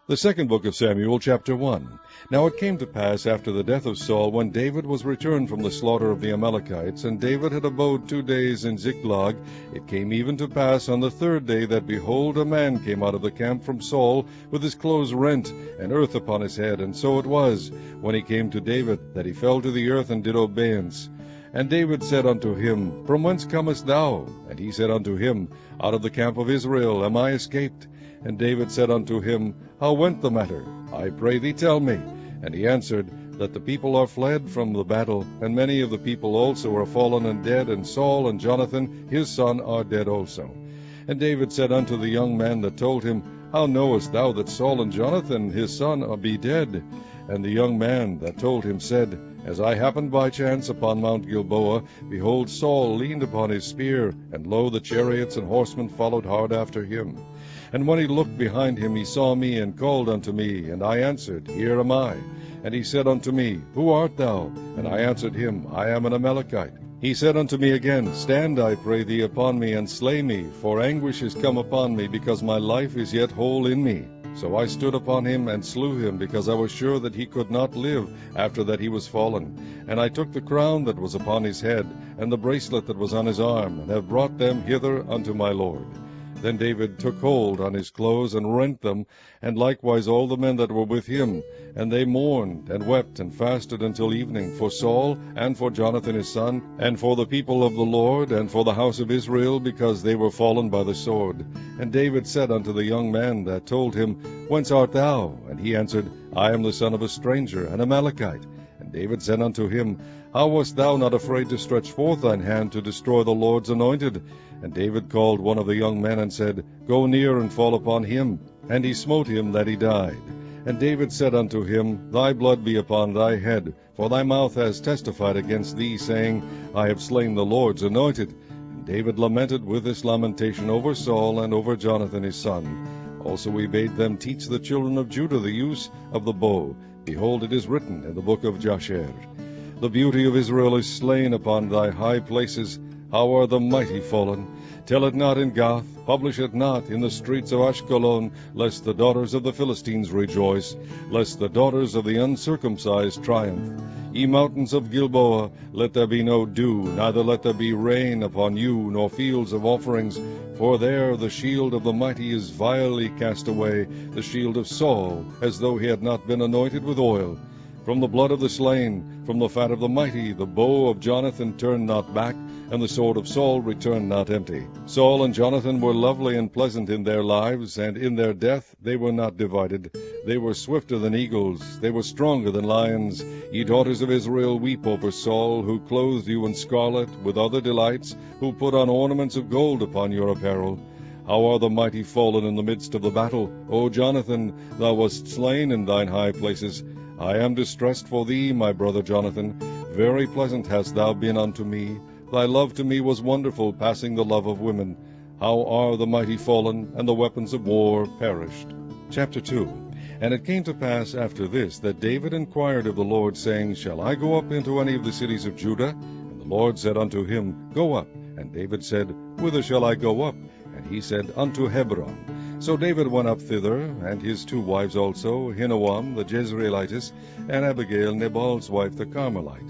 The second book of Samuel, chapter 1. Now it came to pass after the death of Saul, when David was returned from the slaughter of the Amalekites, and David had abode 2 days in Ziklag, it came even to pass on the third day that, behold, a man came out of the camp from Saul, with his clothes rent, and earth upon his head. And so it was, when he came to David, that he fell to the earth and did obeisance. And David said unto him, From whence comest thou? And he said unto him, Out of the camp of Israel am I escaped. And David said unto him, How went the matter? I pray thee, tell me. And he answered, That the people are fled from the battle, and many of the people also are fallen and dead, and Saul and Jonathan his son are dead also. And David said unto the young man that told him, How knowest thou that Saul and Jonathan his son be dead? And the young man that told him said, As I happened by chance upon Mount Gilboa, behold, Saul leaned upon his spear, and lo, the chariots and horsemen followed hard after him. And when he looked behind him, he saw me, and called unto me. And I answered, Here am I. And he said unto me, Who art thou? And I answered him, I am an Amalekite. He said unto me again, Stand, I pray thee, upon me, and slay me, for anguish is come upon me, because my life is yet whole in me. So I stood upon him, and slew him, because I was sure that he could not live after that he was fallen. And I took the crown that was upon his head, and the bracelet that was on his arm, and have brought them hither unto my Lord. Then David took hold on his clothes, and rent them, and likewise all the men that were with him. And they mourned, and wept, and fasted until evening, for Saul, and for Jonathan his son, and for the people of the Lord, and for the house of Israel, because they were fallen by the sword. And David said unto the young man that told him, Whence art thou? And he answered, I am the son of a stranger, an Amalekite. And David said unto him, How wast thou not afraid to stretch forth thine hand to destroy the Lord's anointed? And David called one of the young men, and said, Go near and fall upon him. And he smote him that he died. And David said unto him, Thy blood be upon thy head, for thy mouth has testified against thee, saying, I have slain the Lord's anointed. And David lamented with this lamentation over Saul and over Jonathan his son. Also he bade them teach the children of Judah the use of the bow. Behold, it is written in the book of Jasher, The beauty of Israel is slain upon thy high places. How are the mighty fallen? Tell it not in Gath, publish it not in the streets of Ashkelon, lest the daughters of the Philistines rejoice, lest the daughters of the uncircumcised triumph. Ye mountains of Gilboa, let there be no dew, neither let there be rain upon you, nor fields of offerings. For there the shield of the mighty is vilely cast away, the shield of Saul, as though he had not been anointed with oil. From the blood of the slain, from the fat of the mighty, the bow of Jonathan turned not back, and the sword of Saul returned not empty. Saul and Jonathan were lovely and pleasant in their lives, and in their death they were not divided. They were swifter than eagles, they were stronger than lions. Ye daughters of Israel, weep over Saul, who clothed you in scarlet with other delights, who put on ornaments of gold upon your apparel. How are the mighty fallen in the midst of the battle? O Jonathan, thou wast slain in thine high places. I am distressed for thee, my brother Jonathan. Very pleasant hast thou been unto me. Thy love to me was wonderful, passing the love of women. How are the mighty fallen, and the weapons of war perished. Chapter 2. And it came to pass after this, that David inquired of the Lord, saying, Shall I go up into any of the cities of Judah? And the Lord said unto him, Go up. And David said, Whither shall I go up? And he said, Unto Hebron. So David went up thither, and his 2 wives also, Ahinoam the Jezreelitess, and Abigail Nabal's wife the Carmelite.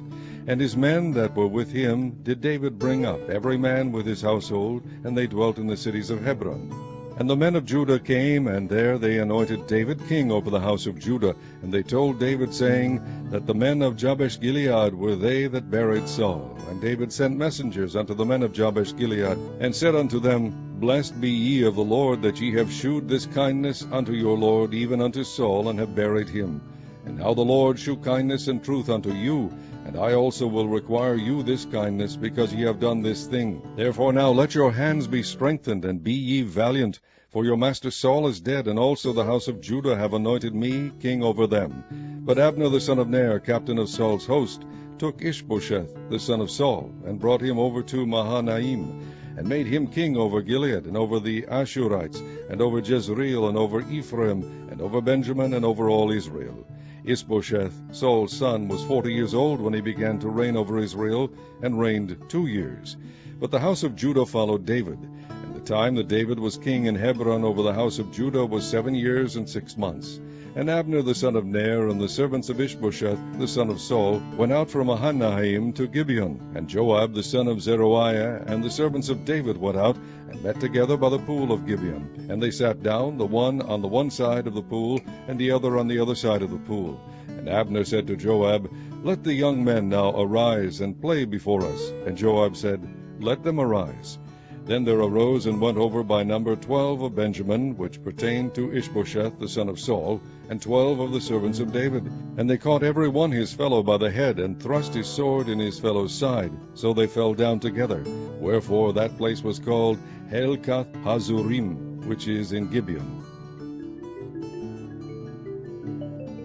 And his men that were with him did David bring up, every man with his household, and they dwelt in the cities of Hebron. And the men of Judah came, and there they anointed David king over the house of Judah. And they told David, saying, That the men of Jabesh-Gilead were they that buried Saul. And David sent messengers unto the men of Jabesh-Gilead, and said unto them, Blessed be ye of the Lord, that ye have shewed this kindness unto your Lord, even unto Saul, and have buried him. And now the Lord shew kindness and truth unto you, and I also will require you this kindness, because ye have done this thing. Therefore now let your hands be strengthened, and be ye valiant. For your master Saul is dead, and also the house of Judah have anointed me king over them. But Abner the son of Ner, captain of Saul's host, took Ishbosheth the son of Saul, and brought him over to Mahanaim, and made him king over Gilead, and over the Ashurites, and over Jezreel, and over Ephraim, and over Benjamin, and over all Israel. Ishbosheth, Saul's son, was 40 years old when he began to reign over Israel, and reigned 2 years. But the house of Judah followed David, and the time that David was king in Hebron over the house of Judah was 7 years and 6 months. And Abner the son of Ner and the servants of Ishbosheth the son of Saul went out from Mahanaim to Gibeon. And Joab the son of Zeruiah and the servants of David went out and met together by the pool of Gibeon. And they sat down, the one on the one side of the pool, and the other on the other side of the pool. And Abner said to Joab, Let the young men now arise and play before us. And Joab said, Let them arise. Then there arose and went over by number 12 of Benjamin, which pertained to Ishbosheth the son of Saul, and 12 of the servants of David. And they caught every one his fellow by the head, and thrust his sword in his fellow's side. So they fell down together. Wherefore that place was called Helkath Hazurim, which is in Gibeon.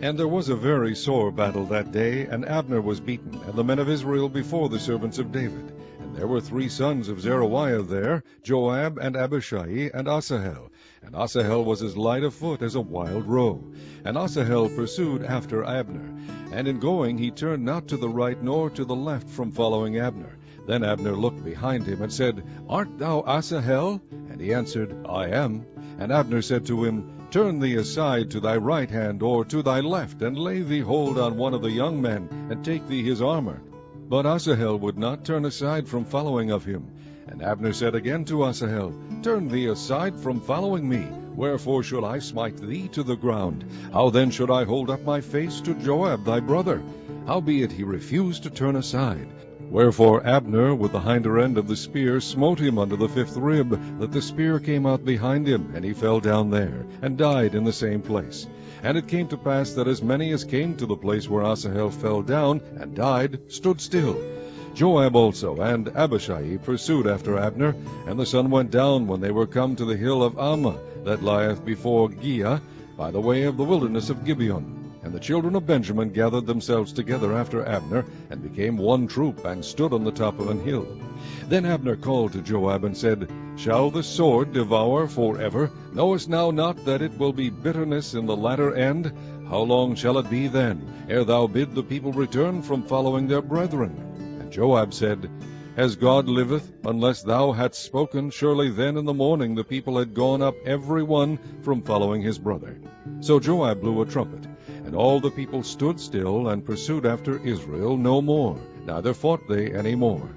And there was a very sore battle that day, and Abner was beaten, and the men of Israel before the servants of David. There were 3 sons of Zeruiah there, Joab, and Abishai, and Asahel. And Asahel was as light of foot as a wild roe. And Asahel pursued after Abner. And in going he turned not to the right nor to the left from following Abner. Then Abner looked behind him, and said, Art thou Asahel? And he answered, I am. And Abner said to him, Turn thee aside to thy right hand or to thy left, and lay thee hold on one of the young men, and take thee his armor. But Asahel would not turn aside from following of him. And Abner said again to Asahel, Turn thee aside from following me. Wherefore should I smite thee to the ground? How then should I hold up my face to Joab thy brother? Howbeit he refused to turn aside. Wherefore Abner with the hinder end of the spear smote him under the 5th rib, that the spear came out behind him, and he fell down there, and died in the same place. And it came to pass that as many as came to the place where Asahel fell down and died stood still. Joab also and Abishai pursued after Abner, and the sun went down when they were come to the hill of Ammah, that lieth before Giah, by the way of the wilderness of Gibeon. And the children of Benjamin gathered themselves together after Abner, and became one troop, and stood on the top of an hill. Then Abner called to Joab, and said, Shall the sword devour forever? Knowest thou not that it will be bitterness in the latter end? How long shall it be then, ere thou bid the people return from following their brethren? And Joab said, As God liveth, unless thou hadst spoken, surely then in the morning the people had gone up every one from following his brother. So Joab blew a trumpet, and all the people stood still, and pursued after Israel no more, neither fought they any more.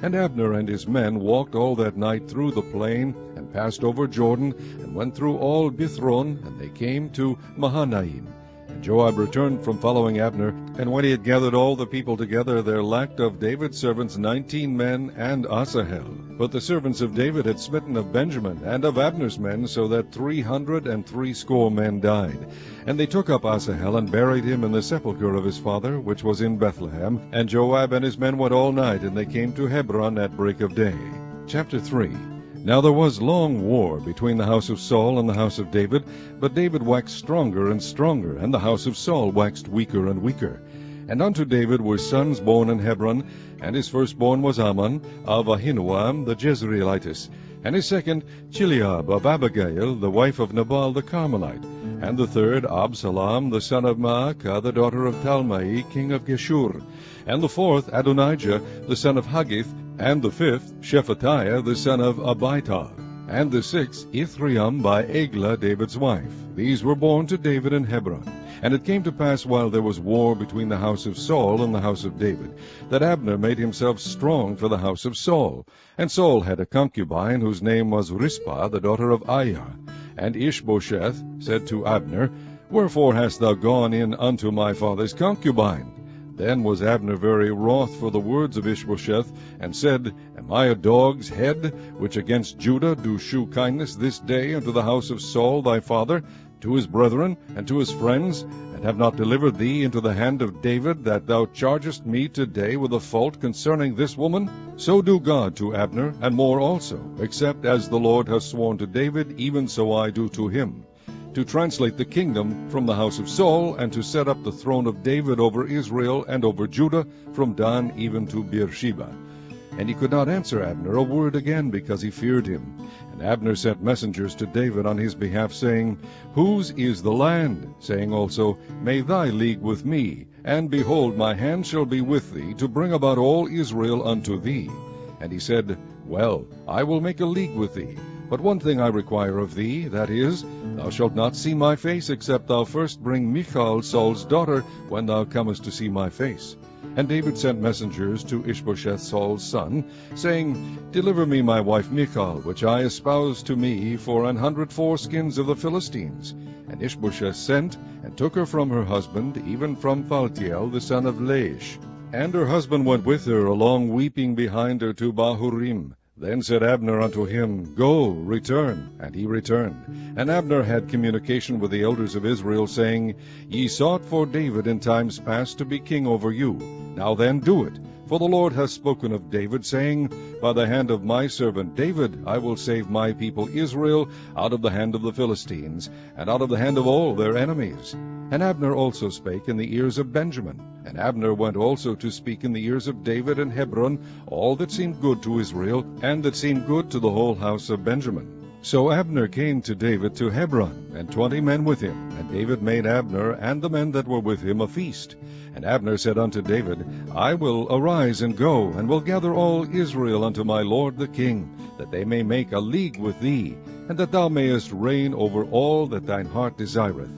And Abner and his men walked all that night through the plain, and passed over Jordan, and went through all Bithron, and they came to Mahanaim. And Joab returned from following Abner, and when he had gathered all the people together, there lacked of David's servants 19 men and Asahel. But the servants of David had smitten of Benjamin and of Abner's men, so that 360 men died. And they took up Asahel, and buried him in the sepulchre of his father, which was in Bethlehem. And Joab and his men went all night, and they came to Hebron at break of day. Chapter 3. Now there was long war between the house of Saul and the house of David, but David waxed stronger and stronger, and the house of Saul waxed weaker and weaker. And unto David were sons born in Hebron, and his firstborn was Amnon of Ahinoam the Jezreelitess, and his second Chileab of Abigail, the wife of Nabal the Carmelite, and the third Absalom the son of Maacah, the daughter of Talmai, king of Geshur, and the fourth Adonijah the son of Haggith, and the fifth Shephatiah the son of Abital, and the sixth Ithream by Eglah David's wife. These were born to David in Hebron. And it came to pass, while there was war between the house of Saul and the house of David, that Abner made himself strong for the house of Saul. And Saul had a concubine, whose name was Rizpah, the daughter of Aiah. And Ishbosheth said to Abner, Wherefore hast thou gone in unto my father's concubine? Then was Abner very wroth for the words of Ishbosheth, and said, Am I a dog's head, which against Judah do shew kindness this day unto the house of Saul thy father, to his brethren, and to his friends, and have not delivered thee into the hand of David, that thou chargest me today with a fault concerning this woman? So do God to Abner, and more also, except as the Lord hath sworn to David, even so I do to him, to translate the kingdom from the house of Saul, and to set up the throne of David over Israel and over Judah, from Dan even to Beersheba. And he could not answer Abner a word again, because he feared him. And Abner sent messengers to David on his behalf, saying, Whose is the land? Saying also, May thy league with me, and behold, my hand shall be with thee, to bring about all Israel unto thee. And he said, Well, I will make a league with thee. But one thing I require of thee, that is, thou shalt not see my face, except thou first bring Michal, Saul's daughter, when thou comest to see my face. And David sent messengers to Ishbosheth Saul's son, saying, Deliver me my wife Michal, which I espoused to me for 100 foreskins of the Philistines. And Ishbosheth sent, and took her from her husband, even from Phaltiel the son of Laish. And her husband went with her, along weeping behind her to Bahurim. Then said Abner unto him, Go, return. And he returned. And Abner had communication with the elders of Israel, saying, Ye sought for David in times past to be king over you. Now then do it. For the Lord hath spoken of David, saying, By the hand of my servant David I will save my people Israel out of the hand of the Philistines, and out of the hand of all their enemies. And Abner also spake in the ears of Benjamin. And Abner went also to speak in the ears of David in Hebron all that seemed good to Israel, and that seemed good to the whole house of Benjamin. So Abner came to David to Hebron, and 20 men with him. And David made Abner and the men that were with him a feast. And Abner said unto David, I will arise and go, and will gather all Israel unto my lord the king, that they may make a league with thee, and that thou mayest reign over all that thine heart desireth.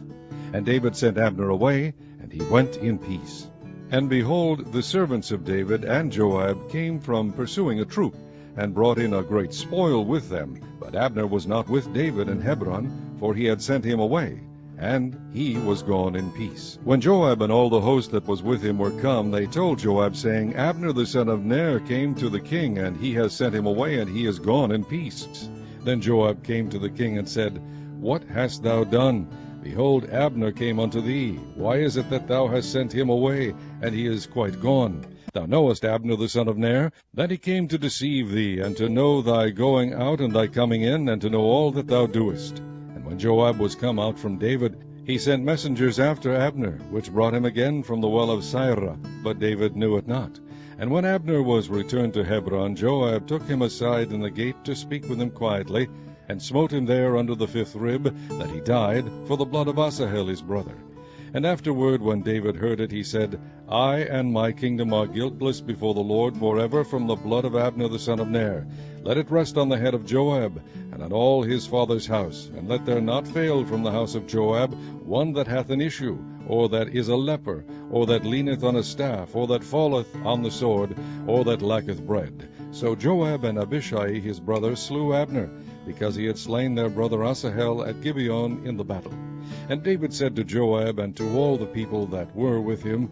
And David sent Abner away, and he went in peace. And behold, the servants of David and Joab came from pursuing a troop, and brought in a great spoil with them. But Abner was not with David in Hebron, for he had sent him away, and he was gone in peace. When Joab and all the host that was with him were come, they told Joab, saying, Abner the son of Ner came to the king, and he has sent him away, and he is gone in peace. Then Joab came to the king and said, What hast thou done? Behold, Abner came unto thee. Why is it that thou hast sent him away, and he is quite gone? Thou knowest Abner the son of Ner, that he came to deceive thee, and to know thy going out and thy coming in, and to know all that thou doest. And when Joab was come out from David, he sent messengers after Abner, which brought him again from the well of Sirah, but David knew it not. And when Abner was returned to Hebron, Joab took him aside in the gate to speak with him quietly, and smote him there under the 5th rib, that he died, for the blood of Asahel his brother. And afterward, when David heard it, he said, I and my kingdom are guiltless before the Lord forever from the blood of Abner the son of Ner. Let it rest on the head of Joab, and on all his father's house, and let there not fail from the house of Joab one that hath an issue, or that is a leper, or that leaneth on a staff, or that falleth on the sword, or that lacketh bread. So Joab and Abishai his brother slew Abner, because he had slain their brother Asahel at Gibeon in the battle. And David said to Joab and to all the people that were with him,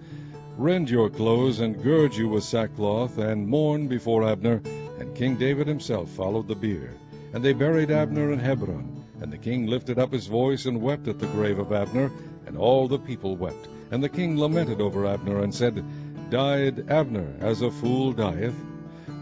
Rend your clothes, and gird you with sackcloth, and mourn before Abner. And King David himself followed the bier. And they buried Abner in Hebron. And the king lifted up his voice, and wept at the grave of Abner, and all the people wept. And the king lamented over Abner, and said, Died Abner as a fool dieth?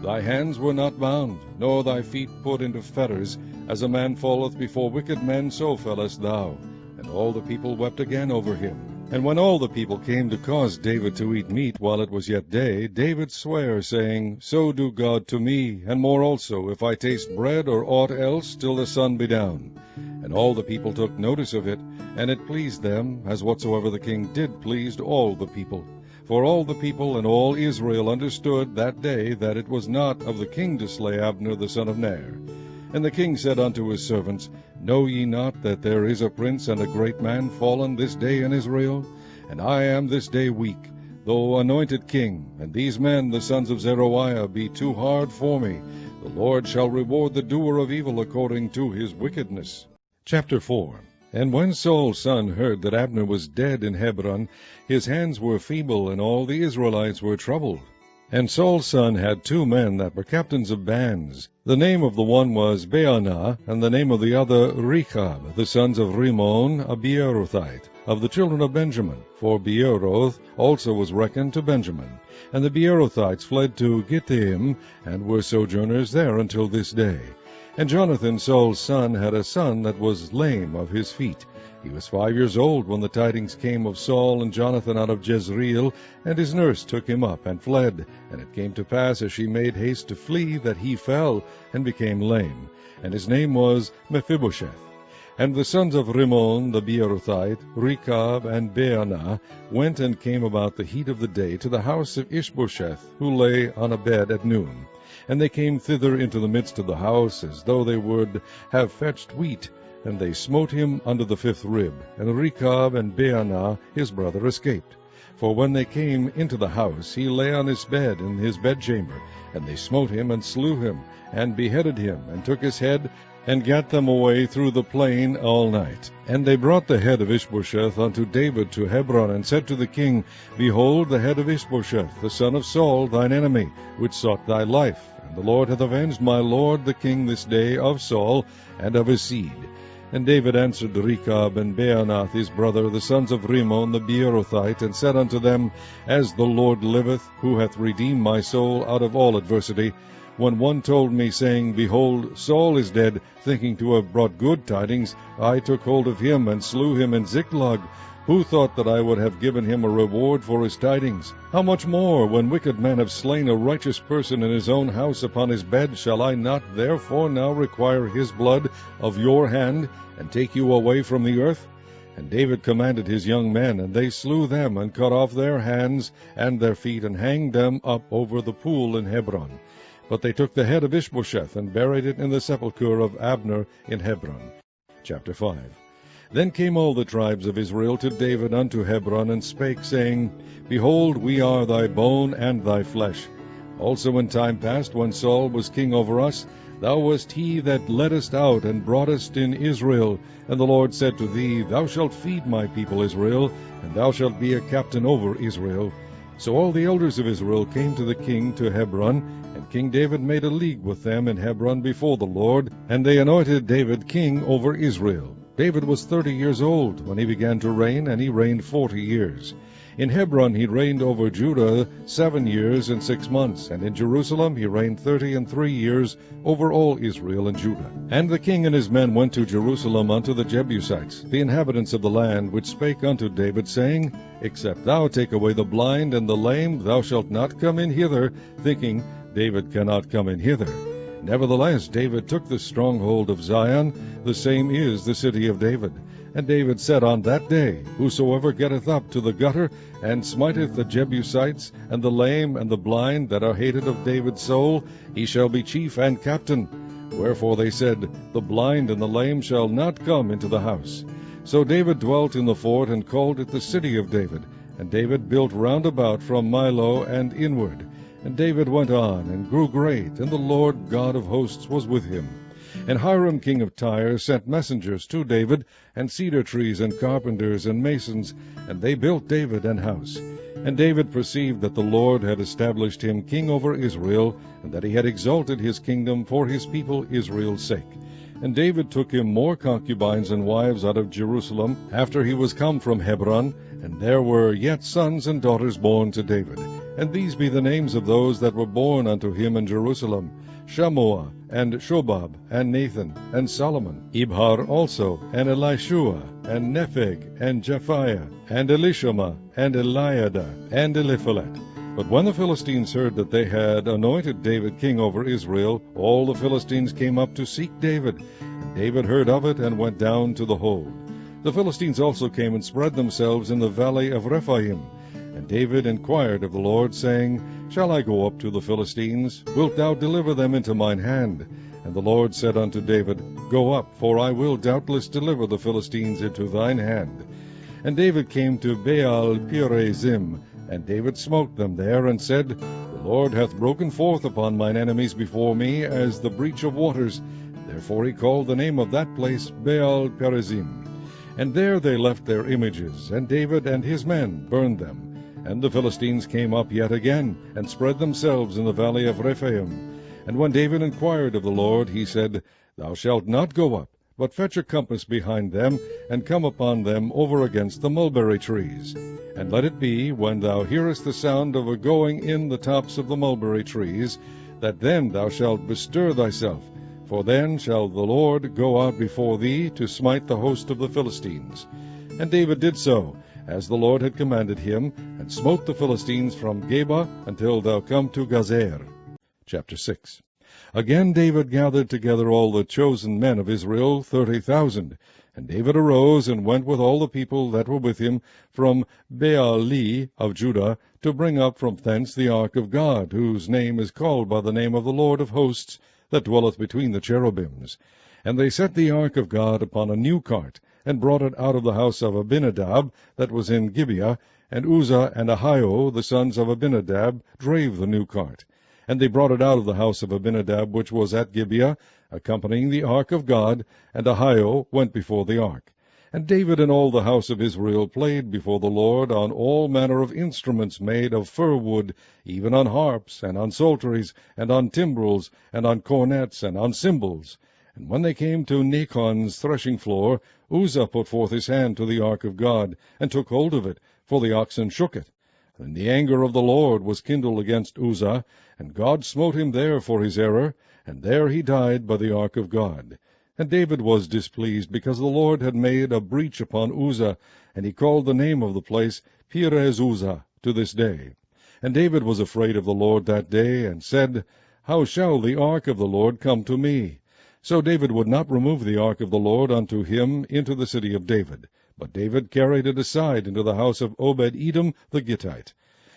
Thy hands were not bound, nor thy feet put into fetters. As a man falleth before wicked men, so fellest thou. And all the people wept again over him. And when all the people came to cause David to eat meat while it was yet day, David sware, saying, So do God to me, and more also, if I taste bread or aught else, till the sun be down. And all the people took notice of it, and it pleased them, as whatsoever the king did pleased all the people. For all the people and all Israel understood that day that it was not of the king to slay Abner the son of Ner. And the king said unto his servants, Know ye not that there is a prince and a great man fallen this day in Israel? And I am this day weak, though anointed king, and these men, the sons of Zeruiah, be too hard for me. The Lord shall reward the doer of evil according to his wickedness. Chapter 4. And when Saul's son heard that Abner was dead in Hebron, his hands were feeble, and all the Israelites were troubled. And Saul's son had 2 men that were captains of bands. The name of the one was Baanah, and the name of the other Rechab, the sons of Rimmon, a Beerothite, of the children of Benjamin. For Beeroth also was reckoned to Benjamin. And the Beerothites fled to Gittaim, and were sojourners there until this day. And Jonathan, Saul's son, had a son that was lame of his feet. He was 5 years old when the tidings came of Saul and Jonathan out of Jezreel, and his nurse took him up and fled. And it came to pass, as she made haste to flee, that he fell and became lame. And his name was Mephibosheth. And the sons of Rimmon the Beerothite, Rechab and Baanah, went and came about the heat of the day to the house of Ishbosheth, who lay on a bed at noon. And they came thither into the midst of the house, as though they would have fetched wheat. And they smote him under the 5th rib. And Rechab and Baanah his brother escaped. For when they came into the house, he lay on his bed in his bedchamber. And they smote him, and slew him, and beheaded him, and took his head, and gat them away through the plain all night. And they brought the head of Ishbosheth unto David to Hebron, and said to the king, Behold, the head of Ishbosheth, the son of Saul, thine enemy, which sought thy life. And the Lord hath avenged my lord the king this day of Saul, and of his seed. And David answered Rechab and Baanath his brother, the sons of Rimmon the Beerothite, and said unto them, As the Lord liveth, who hath redeemed my soul out of all adversity, when one told me, saying, Behold, Saul is dead, thinking to have brought good tidings, I took hold of him, and slew him in Ziklag. Who thought that I would have given him a reward for his tidings? How much more, when wicked men have slain a righteous person in his own house upon his bed, shall I not therefore now require his blood of your hand, and take you away from the earth? And David commanded his young men, and they slew them, and cut off their hands and their feet, and hanged them up over the pool in Hebron. But they took the head of Ishbosheth, and buried it in the sepulchre of Abner in Hebron. Chapter 5. Then came all the tribes of Israel to David unto Hebron, and spake, saying, Behold, we are thy bone and thy flesh. Also in time past, when Saul was king over us, thou wast he that leddest out and broughtest in Israel. And the Lord said to thee, Thou shalt feed my people Israel, and thou shalt be a captain over Israel. So all the elders of Israel came to the king to Hebron, and King David made a league with them in Hebron before the Lord, and they anointed David king over Israel. David was 30 years old when he began to reign, and he reigned 40 years. In Hebron he reigned over Judah 7 years and 6 months, and in Jerusalem he reigned 33 years over all Israel and Judah. And the king and his men went to Jerusalem unto the Jebusites, the inhabitants of the land, which spake unto David, saying, Except thou take away the blind and the lame, thou shalt not come in hither, thinking, David cannot come in hither. Nevertheless, David took the stronghold of Zion, the same is the city of David. And David said on that day, Whosoever getteth up to the gutter, and smiteth the Jebusites, and the lame and the blind that are hated of David's soul, he shall be chief and captain. Wherefore they said, The blind and the lame shall not come into the house. So David dwelt in the fort, and called it the city of David. And David built round about from Millo and inward. And David went on, and grew great, and the Lord God of hosts was with him. And Hiram king of Tyre sent messengers to David, and cedar trees, and carpenters, and masons, and they built David an house. And David perceived that the Lord had established him king over Israel, and that he had exalted his kingdom for his people Israel's sake. And David took him more concubines and wives out of Jerusalem, after he was come from Hebron, and there were yet sons and daughters born to David. And these be the names of those that were born unto him in Jerusalem, Shammua, and Shobab, and Nathan, and Solomon, Ibhar also, and Elishua, and Nepheg, and Japhiah, and Elishama, and Eliada, and Eliphalet. But when the Philistines heard that they had anointed David king over Israel, all the Philistines came up to seek David. And David heard of it, and went down to the hold. The Philistines also came and spread themselves in the valley of Rephaim. And David inquired of the Lord, saying, Shall I go up to the Philistines? Wilt thou deliver them into mine hand? And the Lord said unto David, Go up, for I will doubtless deliver the Philistines into thine hand. And David came to Baal Perazim, and David smote them there, and said, The Lord hath broken forth upon mine enemies before me as the breach of waters. Therefore he called the name of that place Baal Perazim. And there they left their images, and David and his men burned them. And the Philistines came up yet again, and spread themselves in the valley of Rephaim. And when David inquired of the Lord, he said, Thou shalt not go up, but fetch a compass behind them, and come upon them over against the mulberry trees. And let it be, when thou hearest the sound of a going in the tops of the mulberry trees, that then thou shalt bestir thyself, for then shall the Lord go out before thee to smite the host of the Philistines. And David did so, as the Lord had commanded him, and smote the Philistines from Geba until thou come to Gazer. Chapter 6. Again David gathered together all the chosen men of Israel, 30,000. And David arose and went with all the people that were with him from Baali of Judah, to bring up from thence the ark of God, whose name is called by the name of the Lord of hosts, that dwelleth between the cherubims. And they set the ark of God upon a new cart, and brought it out of the house of Abinadab, that was in Gibeah, and Uzzah and Ahio, the sons of Abinadab, drave the new cart. And they brought it out of the house of Abinadab, which was at Gibeah, accompanying the ark of God, and Ahio went before the ark. And David and all the house of Israel played before the Lord on all manner of instruments made of fir wood, even on harps, and on psalteries, and on timbrels, and on cornets, and on cymbals. And when they came to Nachon's threshing floor, Uzzah put forth his hand to the ark of God, and took hold of it, for the oxen shook it. And the anger of the Lord was kindled against Uzzah, and God smote him there for his error, and there he died by the ark of God. And David was displeased, because the Lord had made a breach upon Uzzah, and he called the name of the place Perez-Uzzah to this day. And David was afraid of the Lord that day, and said, How shall the ark of the Lord come to me? So David would not remove the ark of the Lord unto him into the city of David, but David carried it aside into the house of Obed-Edom the Gittite.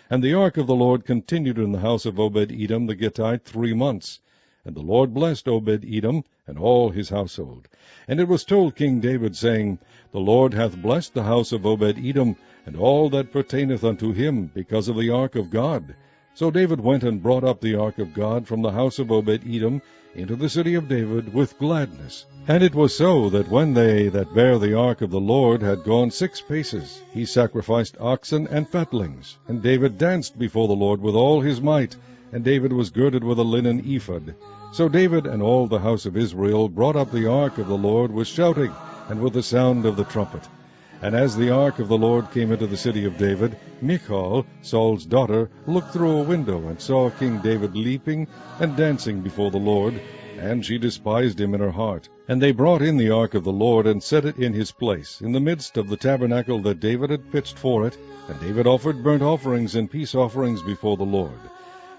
And the ark of the Lord continued in the house of Obed-Edom the Gittite 3 months. And the Lord blessed Obed-Edom and all his household. And it was told King David, saying, The Lord hath blessed the house of Obed-Edom, and all that pertaineth unto him, because of the ark of God. So David went and brought up the ark of God from the house of Obed-Edom into the city of David with gladness. And it was so, that when they that bare the ark of the Lord had gone 6 paces, he sacrificed oxen and fatlings. And David danced before the Lord with all his might, and David was girded with a linen ephod. So David and all the house of Israel brought up the ark of the Lord with shouting, and with the sound of the trumpet. And as the ark of the Lord came into the city of David, Michal, Saul's daughter, looked through a window, and saw King David leaping and dancing before the Lord, and she despised him in her heart. And they brought in the ark of the Lord, and set it in his place, in the midst of the tabernacle that David had pitched for it. And David offered burnt offerings and peace offerings before the Lord.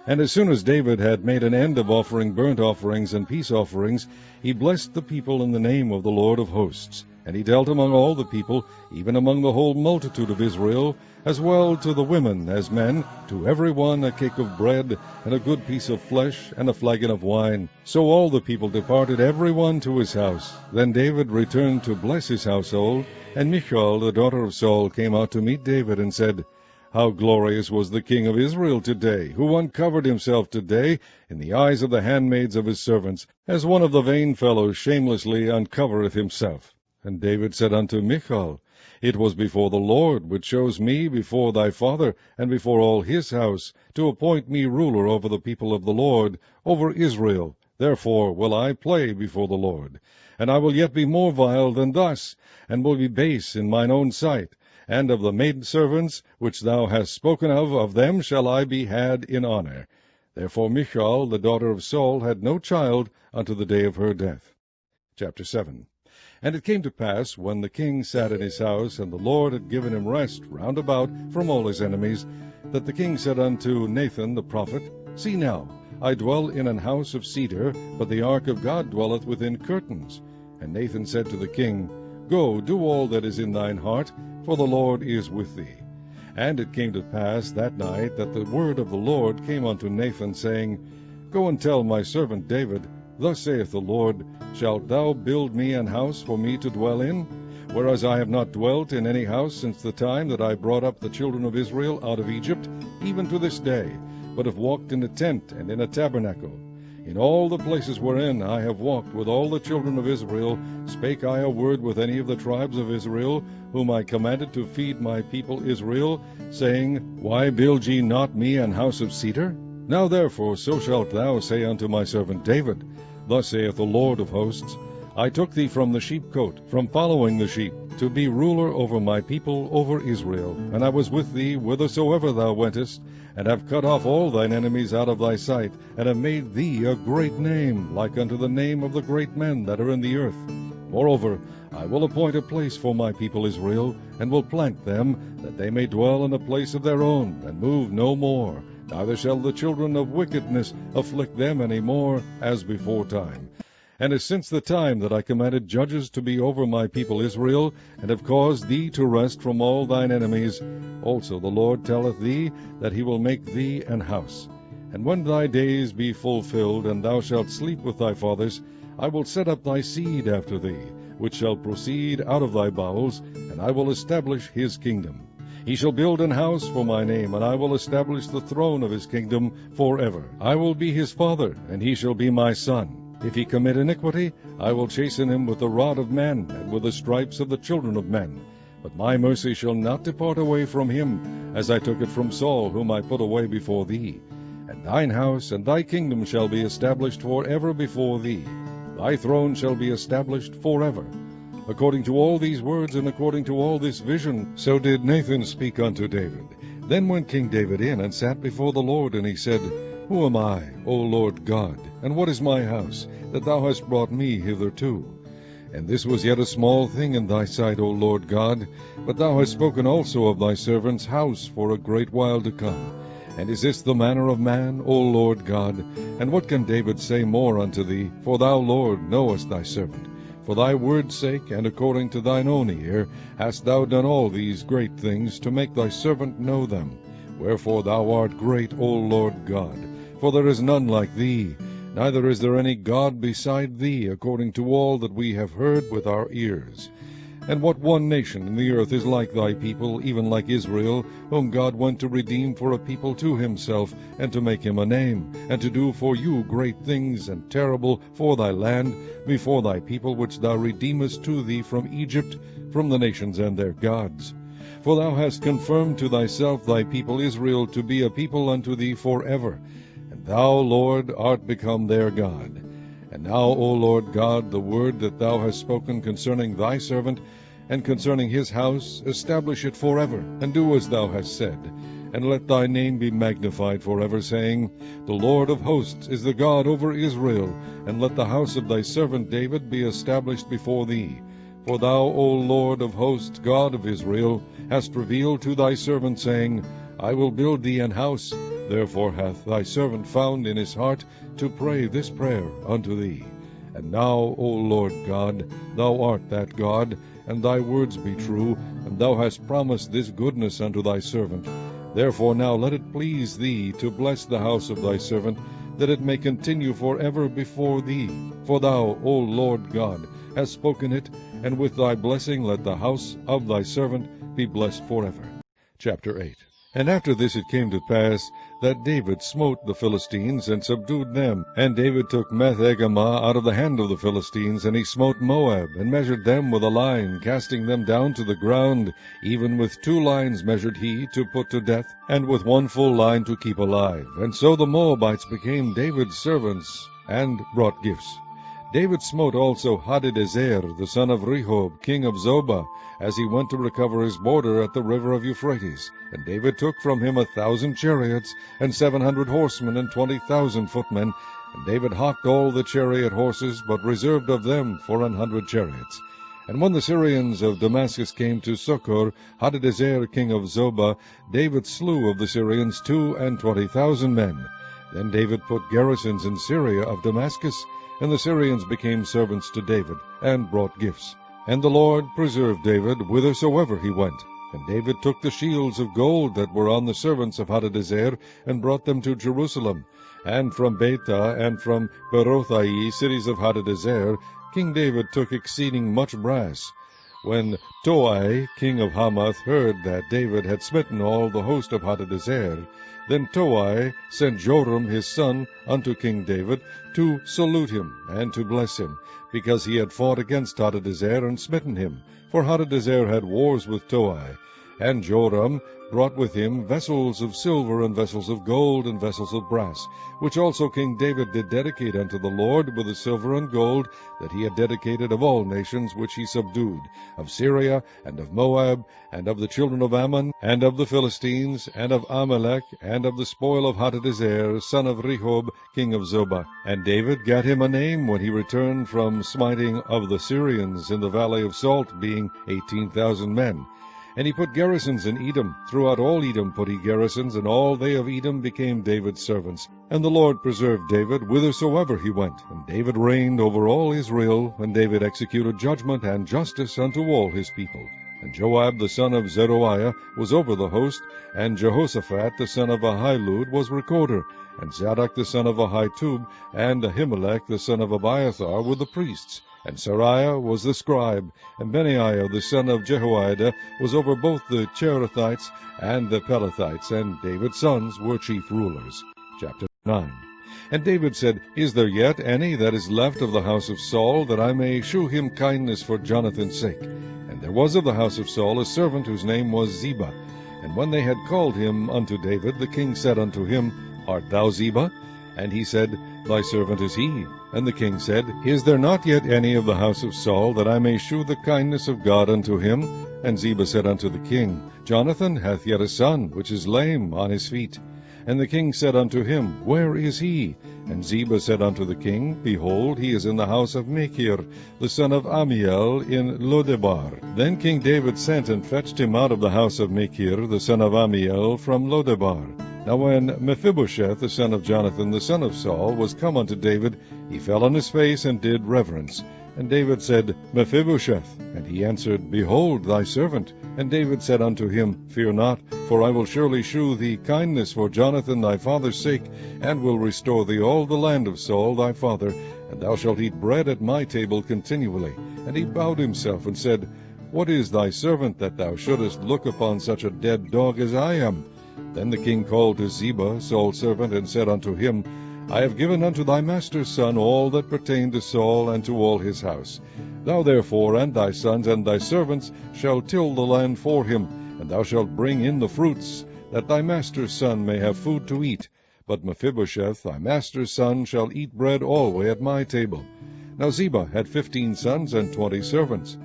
And as soon as David had made an end of offering burnt offerings and peace offerings, he blessed the people in the name of the Lord of hosts. And he dealt among all the people, even among the whole multitude of Israel, as well to the women as men, to every one a cake of bread, and a good piece of flesh, and a flagon of wine. So all the people departed every one to his house. Then David returned to bless his household, and Michal, the daughter of Saul, came out to meet David, and said, How glorious was the king of Israel today, who uncovered himself today in the eyes of the handmaids of his servants, as one of the vain fellows shamelessly uncovereth himself. And David said unto Michal, It was before the Lord, which chose me before thy father, and before all his house, to appoint me ruler over the people of the Lord, over Israel. Therefore will I play before the Lord. And I will yet be more vile than thus, and will be base in mine own sight. And of the maidservants which thou hast spoken of them shall I be had in honor. Therefore Michal, the daughter of Saul, had no child unto the day of her death. Chapter 7. And it came to pass, when the king sat in his house, and the Lord had given him rest round about from all his enemies, that the king said unto Nathan the prophet, See now, I dwell in an house of cedar, but the ark of God dwelleth within curtains. And Nathan said to the king, Go, do all that is in thine heart, for the Lord is with thee. And it came to pass that night that the word of the Lord came unto Nathan, saying, Go and tell my servant David, Thus saith the Lord, Shalt thou build me an house for me to dwell in? Whereas I have not dwelt in any house since the time that I brought up the children of Israel out of Egypt, even to this day, but have walked in a tent and in a tabernacle. In all the places wherein I have walked with all the children of Israel, spake I a word with any of the tribes of Israel, whom I commanded to feed my people Israel, saying, Why build ye not me an house of cedar? Now therefore so shalt thou say unto my servant David, Thus saith the Lord of hosts, I took thee from the sheepcote, from following the sheep, to be ruler over my people, over Israel. And I was with thee whithersoever thou wentest, and have cut off all thine enemies out of thy sight, and have made thee a great name, like unto the name of the great men that are in the earth. Moreover, I will appoint a place for my people Israel, and will plant them, that they may dwell in a place of their own, and move no more. Neither shall the children of wickedness afflict them any more, as before time. And as since the time that I commanded judges to be over my people Israel, and have caused thee to rest from all thine enemies, also the Lord telleth thee that he will make thee an house. And when thy days be fulfilled, and thou shalt sleep with thy fathers, I will set up thy seed after thee, which shall proceed out of thy bowels, and I will establish his kingdom. He shall build an house for my name, and I will establish the throne of his kingdom forever. I will be his father, and he shall be my son. If he commit iniquity, I will chasten him with the rod of men, and with the stripes of the children of men. But my mercy shall not depart away from him, as I took it from Saul, whom I put away before thee. And thine house and thy kingdom shall be established forever before thee. Thy throne shall be established forever. According to all these words, and according to all this vision, so did Nathan speak unto David. Then went King David in, and sat before the Lord, and he said, Who am I, O Lord God, and what is my house, that thou hast brought me hitherto? And this was yet a small thing in thy sight, O Lord God, but thou hast spoken also of thy servant's house for a great while to come. And is this the manner of man, O Lord God? And what can David say more unto thee? For thou, Lord, knowest thy servant. For thy word's sake, and according to thine own ear, hast thou done all these great things, to make thy servant know them. Wherefore thou art great, O Lord God. For there is none like thee, neither is there any God beside thee, according to all that we have heard with our ears. And what one nation in the earth is like thy people, even like Israel, whom God went to redeem for a people to himself, and to make him a name, and to do for you great things and terrible for thy land, before thy people which thou redeemest to thee from Egypt, from the nations and their gods? For thou hast confirmed to thyself thy people Israel to be a people unto thee forever, and thou, Lord, art become their God. And now, O Lord God, the word that thou hast spoken concerning thy servant, and concerning his house, establish it forever, and do as thou hast said. And let thy name be magnified forever, saying, The Lord of hosts is the God over Israel, and let the house of thy servant David be established before thee. For thou, O Lord of hosts, God of Israel, hast revealed to thy servant, saying, I will build thee an house. Therefore hath thy servant found in his heart to pray this prayer unto thee. And now, O Lord God, thou art that God, and thy words be true, and thou hast promised this goodness unto thy servant. Therefore now let it please thee to bless the house of thy servant, that it may continue forever before thee. For thou, O Lord God, hast spoken it, and with thy blessing let the house of thy servant be blessed forever. Chapter 8. And after this it came to pass that David smote the Philistines, and subdued them. And David took Meth-Egamah out of the hand of the Philistines, and he smote Moab, and measured them with a line, casting them down to the ground. Even with 2 lines measured he, to put to death, and with 1 full line to keep alive. And so the Moabites became David's servants, and brought gifts. David smote also Hadadezer, the son of Rehob, king of Zobah, as he went to recover his border at the river of Euphrates. And David took from him 1,000 chariots, and 700 horsemen, and 20,000 footmen. And David hocked all the chariot horses, but reserved of them 400 chariots. And when the Syrians of Damascus came to succor Hadadezer, king of Zobah, David slew of the Syrians 22,000 men. Then David put garrisons in Syria of Damascus, and the Syrians became servants to David, and brought gifts. And the Lord preserved David whithersoever he went. And David took the shields of gold that were on the servants of Hadadezer, and brought them to Jerusalem. And from Betah and from Berothai, cities of Hadadezer, King David took exceeding much brass. When Toi, king of Hamath, heard that David had smitten all the host of Hadadezer, then Toi sent Joram his son unto King David to salute him and to bless him, because he had fought against Hadadezer and smitten him. For Hadadezer had wars with Toi. And Joram brought with him vessels of silver, and vessels of gold, and vessels of brass, which also King David did dedicate unto the Lord with the silver and gold that he had dedicated of all nations which he subdued, of Syria, and of Moab, and of the children of Ammon, and of the Philistines, and of Amalek, and of the spoil of Hadadezer, son of Rehob, king of Zobah. And David gat him a name when he returned from smiting of the Syrians in the valley of Salt, being 18,000 men. And he put garrisons in Edom. Throughout all Edom put he garrisons, and all they of Edom became David's servants. And the Lord preserved David whithersoever he went. And David reigned over all Israel, and David executed judgment and justice unto all his people. And Joab the son of Zeruiah was over the host, and Jehoshaphat the son of Ahilud was recorder, and Zadok the son of Ahitub, and Ahimelech the son of Abiathar were the priests. And Sariah was the scribe, and Benaiah the son of Jehoiada was over both the Cherethites and the Pelethites, and David's sons were chief rulers. Chapter 9. And David said, Is there yet any that is left of the house of Saul, that I may shew him kindness for Jonathan's sake? And there was of the house of Saul a servant whose name was Ziba. And when they had called him unto David, the king said unto him, Art thou Ziba? And he said, Thy servant is he. And the king said, Is there not yet any of the house of Saul, that I may shew the kindness of God unto him? And Ziba said unto the king, Jonathan hath yet a son, which is lame on his feet. And the king said unto him, Where is he? And Ziba said unto the king, Behold, he is in the house of Machir, the son of Ammiel, in Lodebar. Then King David sent and fetched him out of the house of Machir, the son of Ammiel, from Lodebar. Now when Mephibosheth, the son of Jonathan, the son of Saul, was come unto David, he fell on his face and did reverence. And David said, Mephibosheth. And he answered, Behold, thy servant. And David said unto him, Fear not, for I will surely shew thee kindness for Jonathan thy father's sake, and will restore thee all the land of Saul thy father, and thou shalt eat bread at my table continually. And he bowed himself and said, What is thy servant, that thou shouldest look upon such a dead dog as I am? Then the king called to Ziba, Saul's servant, and said unto him, I have given unto thy master's son all that pertained to Saul and to all his house. Thou therefore and thy sons and thy servants shall till the land for him, and thou shalt bring in the fruits, that thy master's son may have food to eat. But Mephibosheth, thy master's son, shall eat bread alway at my table. Now Ziba had 15 sons and 20 servants.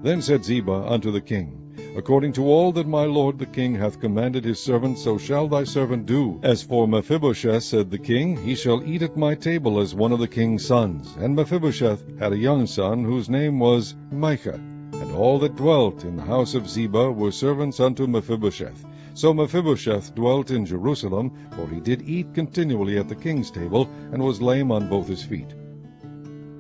Then said Ziba unto the king, According to all that my lord the king hath commanded his servant, so shall thy servant do. As for Mephibosheth, said the king, he shall eat at my table as one of the king's sons. And Mephibosheth had a young son, whose name was Micah. And all that dwelt in the house of Ziba were servants unto Mephibosheth. So Mephibosheth dwelt in Jerusalem, for he did eat continually at the king's table, and was lame on both his feet.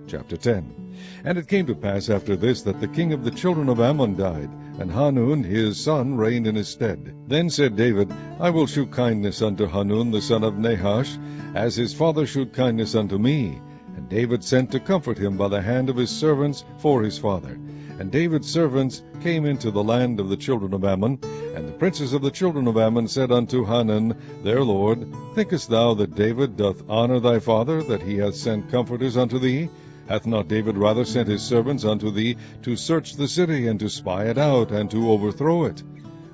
Chapter 10. And it came to pass after this, that the king of the children of Ammon died, and Hanun his son reigned in his stead. Then said David, I will shew kindness unto Hanun the son of Nahash, as his father shewed kindness unto me. And David sent to comfort him by the hand of his servants for his father. And David's servants came into the land of the children of Ammon. And the princes of the children of Ammon said unto Hanun their lord, Thinkest thou that David doth honor thy father, that he hath sent comforters unto thee? Hath not David rather sent his servants unto thee to search the city, and to spy it out, and to overthrow it?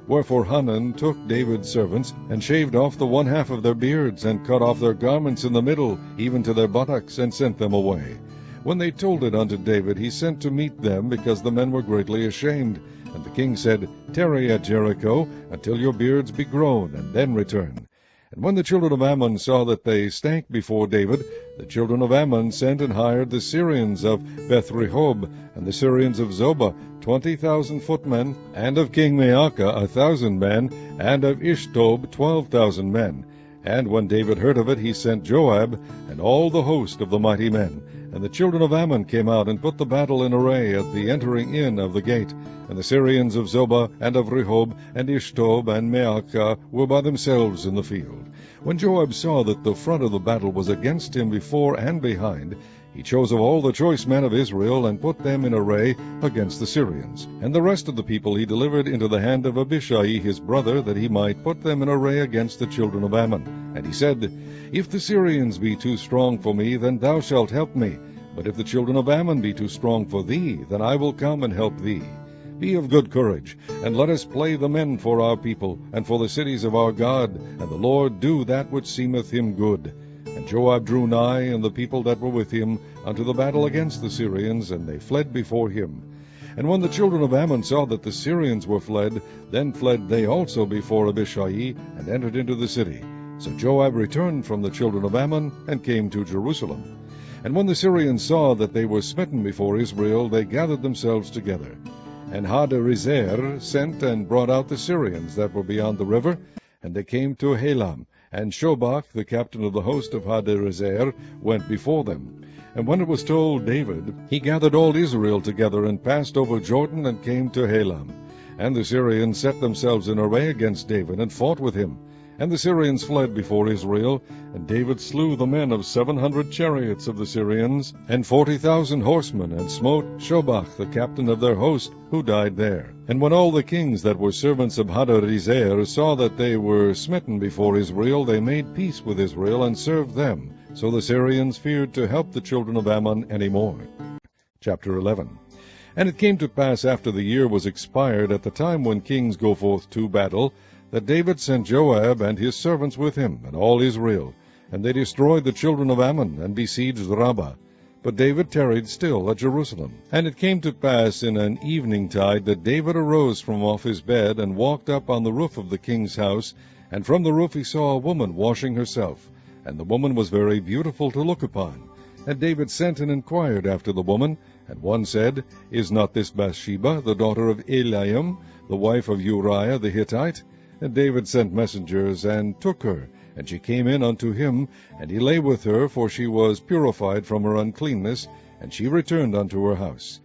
Wherefore Hanun took David's servants, and shaved off the one half of their beards, and cut off their garments in the middle, even to their buttocks, and sent them away. When they told it unto David, he sent to meet them, because the men were greatly ashamed. And the king said, Tarry at Jericho, until your beards be grown, and then return. And when the children of Ammon saw that they stank before David, the children of Ammon sent and hired the Syrians of Beth-rehob, and the Syrians of Zobah, 20,000 footmen, and of King Maacah 1,000 men, and of Ishtob 12,000 men. And when David heard of it, he sent Joab, and all the host of the mighty men. And the children of Ammon came out, and put the battle in array at the entering in of the gate. And the Syrians of Zobah, and of Rehob, and Ishtob, and Maacah were by themselves in the field. When Joab saw that the front of the battle was against him before and behind, he chose of all the choice men of Israel, and put them in array against the Syrians. And the rest of the people he delivered into the hand of Abishai his brother, that he might put them in array against the children of Ammon. And he said, If the Syrians be too strong for me, then thou shalt help me. But if the children of Ammon be too strong for thee, then I will come and help thee. Be of good courage, and let us play the men for our people, and for the cities of our God, and the Lord do that which seemeth him good. And Joab drew nigh, and the people that were with him, unto the battle against the Syrians, and they fled before him. And when the children of Ammon saw that the Syrians were fled, then fled they also before Abishai, and entered into the city. So Joab returned from the children of Ammon, and came to Jerusalem. And when the Syrians saw that they were smitten before Israel, they gathered themselves together. And Hadarezer sent and brought out the Syrians that were beyond the river, and they came to Helam. And Shobach, the captain of the host of Hadarezer, went before them. And when it was told David, he gathered all Israel together, and passed over Jordan, and came to Helam. And the Syrians set themselves in array against David, and fought with him. And the Syrians fled before Israel, and David slew the men of 700 chariots of the Syrians, and 40,000 horsemen, and smote Shobach, the captain of their host, who died there. And when all the kings that were servants of Hadarezer saw that they were smitten before Israel, they made peace with Israel, and served them. So the Syrians feared to help the children of Ammon any more. Chapter 11. And it came to pass after the year was expired, at the time when kings go forth to battle, that David sent Joab and his servants with him, and all Israel. And they destroyed the children of Ammon, and besieged Rabbah. But David tarried still at Jerusalem. And it came to pass in an eventide that David arose from off his bed, and walked up on the roof of the king's house, and from the roof he saw a woman washing herself. And the woman was very beautiful to look upon. And David sent and inquired after the woman. And one said, Is not this Bathsheba, the daughter of Eliam, the wife of Uriah the Hittite? And David sent messengers, and took her. And she came in unto him, and he lay with her, for she was purified from her uncleanness, and she returned unto her house.